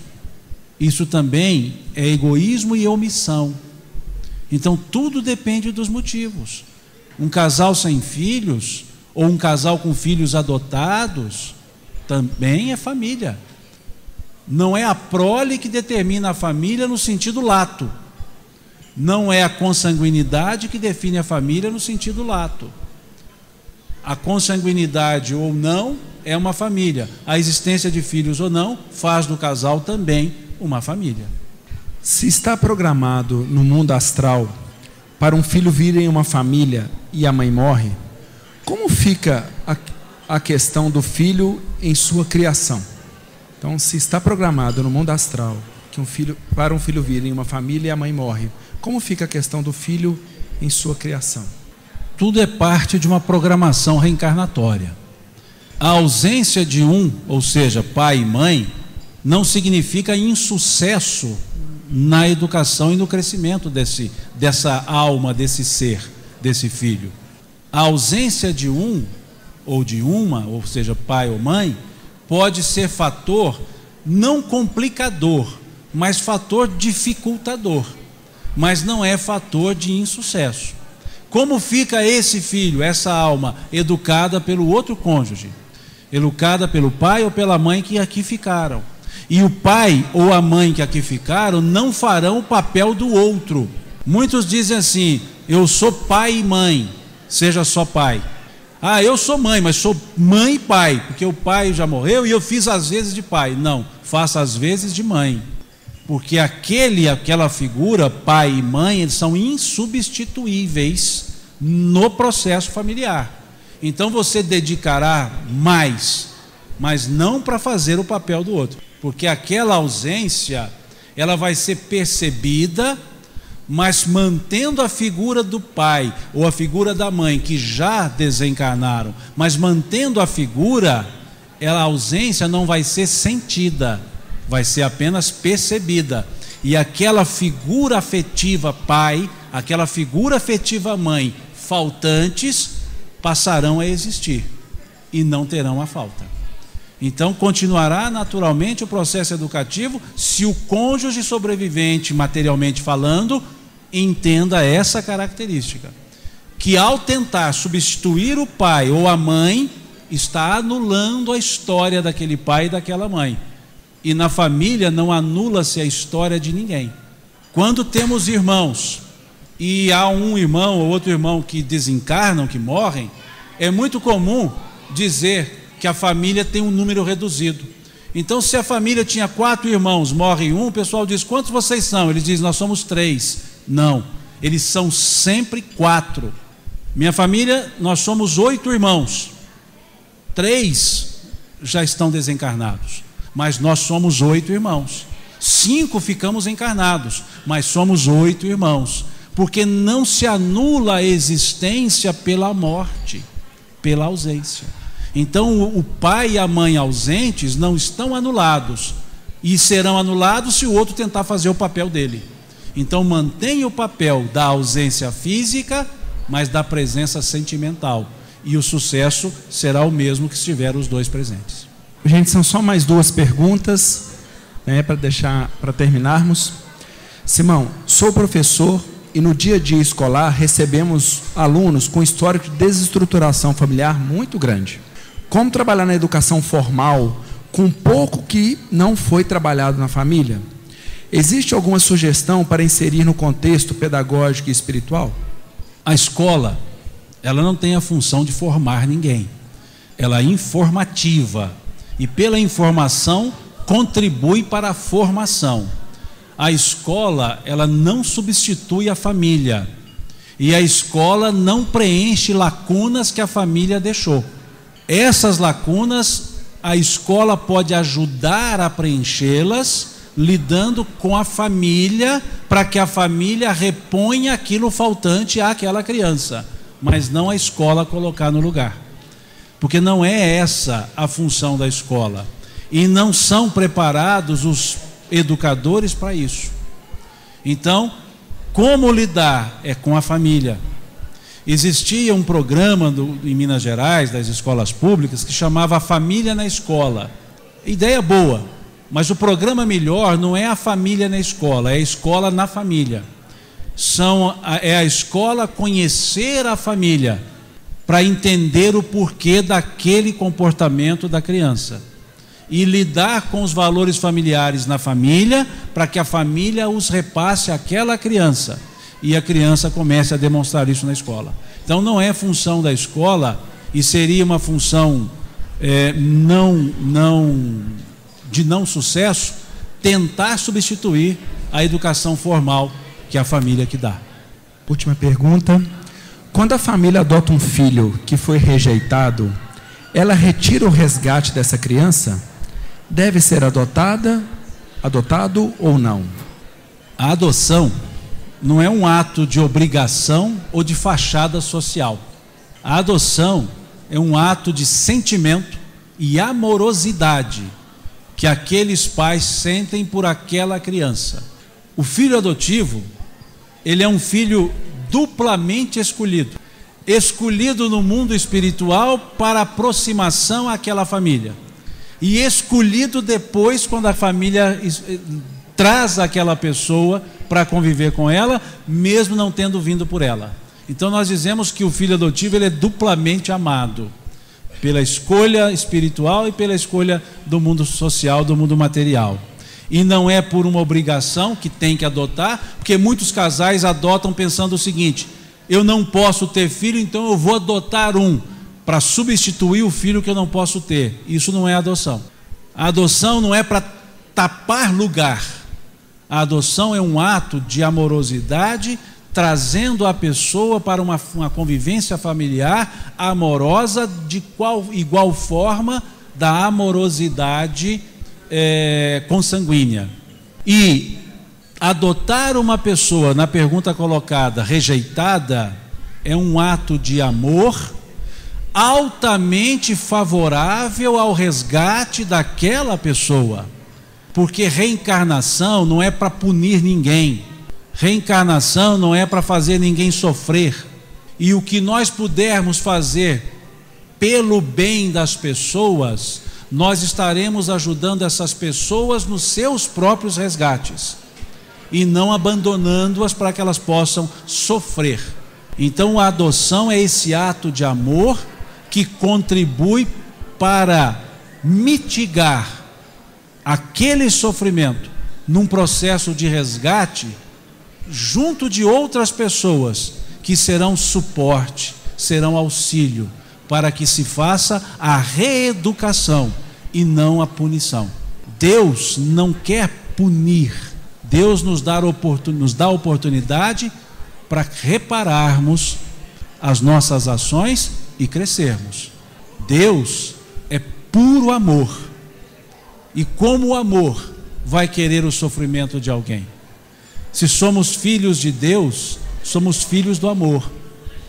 Isso também é egoísmo e omissão. Então tudo depende dos motivos. Um casal sem filhos, ou um casal com filhos adotados, também é família. Não é a prole que determina a família no sentido lato. Não é a consanguinidade que define a família no sentido lato. A consanguinidade ou não é uma família. A existência de filhos ou não faz do casal também uma família. Se está programado no mundo astral para um filho vir em uma família e a mãe morre, como fica a questão do filho em sua criação? Então, se está programado no mundo astral que para um filho vir em uma família e a mãe morre, como fica a questão do filho em sua criação? Tudo é parte de uma programação reencarnatória. A ausência de um, ou seja, pai e mãe, não significa insucesso na educação e no crescimento dessa alma, desse ser, desse filho. A ausência de um ou de uma, ou seja, pai ou mãe, pode ser fator não complicador, mas fator dificultador, mas não é fator de insucesso. Como fica esse filho, essa alma, educada pelo outro cônjuge, educada pelo pai ou pela mãe que aqui ficaram? E o pai ou a mãe que aqui ficaram não farão o papel do outro. Muitos dizem assim: eu sou pai e mãe, seja só pai. Ah, eu sou mãe, mas sou mãe e pai, porque o pai já morreu e eu fiz as vezes de pai. Não, faça as vezes de mãe, porque aquela figura, pai e mãe, eles são insubstituíveis no processo familiar. Então você dedicará mais, mas não para fazer o papel do outro, porque aquela ausência, ela vai ser percebida, mas mantendo a figura do pai ou a figura da mãe, que já desencarnaram, mas mantendo a figura, a ausência não vai ser sentida, vai ser apenas percebida. E aquela figura afetiva pai, aquela figura afetiva mãe, faltantes, passarão a existir e não terão a falta. Então continuará naturalmente o processo educativo se o cônjuge sobrevivente, materialmente falando, entenda essa característica, que ao tentar substituir o pai ou a mãe, está anulando a história daquele pai e daquela mãe. E na família não anula-se a história de ninguém. Quando temos irmãos e há um irmão ou outro irmão que desencarnam, que morrem, é muito comum dizer que a família tem um número reduzido. Então, se a família tinha 4 irmãos, morre um, o pessoal diz: quantos vocês são? Eles dizem: nós somos 3. Não, eles são sempre 4. Minha família, nós somos 8 irmãos. 3 já estão desencarnados, mas nós somos 8 irmãos. 5 ficamos encarnados, mas somos 8 irmãos, porque não se anula a existência pela morte, pela ausência. Então o pai e a mãe ausentes não estão anulados, e serão anulados se o outro tentar fazer o papel dele. Então mantém o papel da ausência física, mas da presença sentimental, e o sucesso será o mesmo que se estiver os dois presentes. Gente, são só mais 2 perguntas, né, para terminarmos. Simão, sou professor e no dia a dia escolar recebemos alunos com histórico de desestruturação familiar muito grande. Como trabalhar na educação formal com pouco que não foi trabalhado na família? Existe alguma sugestão para inserir no contexto pedagógico e espiritual? A escola, ela não tem a função de formar ninguém. Ela é informativa e pela informação contribui para a formação. A escola, ela não substitui a família, e a escola não preenche lacunas que a família deixou. Essas lacunas a escola pode ajudar a preenchê-las, lidando com a família, para que a família reponha aquilo faltante àquela criança, mas não a escola colocar no lugar, porque não é essa a função da escola, e não são preparados os educadores para isso. Então, como lidar? É com a família. Existia um programa em Minas Gerais, das escolas públicas, que chamava a Família na Escola. Ideia boa, mas o programa melhor não é a família na escola, é a escola na família. É a escola conhecer a família, para entender o porquê daquele comportamento da criança. E lidar com os valores familiares na família, para que a família os repasse àquela criança. E a criança comece a demonstrar isso na escola. Então não é função da escola, e seria uma função de não sucesso, tentar substituir a educação formal que é a família que dá. Última pergunta. Quando a família adota um filho que foi rejeitado, ela retira o resgate dessa criança? Deve ser adotado ou não? A adoção não é um ato de obrigação ou de fachada social. A adoção é um ato de sentimento e amorosidade que aqueles pais sentem por aquela criança. O filho adotivo, ele é um filho duplamente escolhido no mundo espiritual para aproximação àquela família, e escolhido depois quando a família traz aquela pessoa para conviver com ela, mesmo não tendo vindo por ela. Então nós dizemos que o filho adotivo, ele é duplamente amado, pela escolha espiritual e pela escolha do mundo social, do mundo material. E não é por uma obrigação que tem que adotar, porque muitos casais adotam pensando o seguinte: eu não posso ter filho, então eu vou adotar um, para substituir o filho que eu não posso ter. Isso não é adoção. A adoção não é para tapar lugar. A adoção é um ato de amorosidade, trazendo a pessoa para uma convivência familiar amorosa, de igual forma da amorosidade consanguínea. E adotar uma pessoa, na pergunta colocada, rejeitada, é um ato de amor altamente favorável ao resgate daquela pessoa, porque reencarnação não é para punir ninguém, reencarnação não é para fazer ninguém sofrer, e o que nós pudermos fazer pelo bem das pessoas, nós estaremos ajudando essas pessoas nos seus próprios resgates e não abandonando-as para que elas possam sofrer. Então a adoção é esse ato de amor que contribui para mitigar aquele sofrimento num processo de resgate junto de outras pessoas que serão suporte, serão auxílio, para que se faça a reeducação e não a punição. Deus não quer punir, Deus nos dá a oportunidade para repararmos as nossas ações e crescermos. Deus é puro amor, e como o amor vai querer o sofrimento de alguém? Se somos filhos de Deus, somos filhos do amor.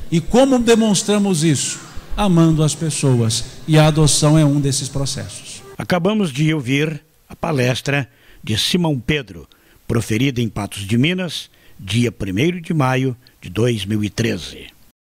E como demonstramos isso? Amando as pessoas, e a adoção é um desses processos. Acabamos de ouvir a palestra de Simão Pedro, proferida em Patos de Minas, dia 1º de maio de 2013.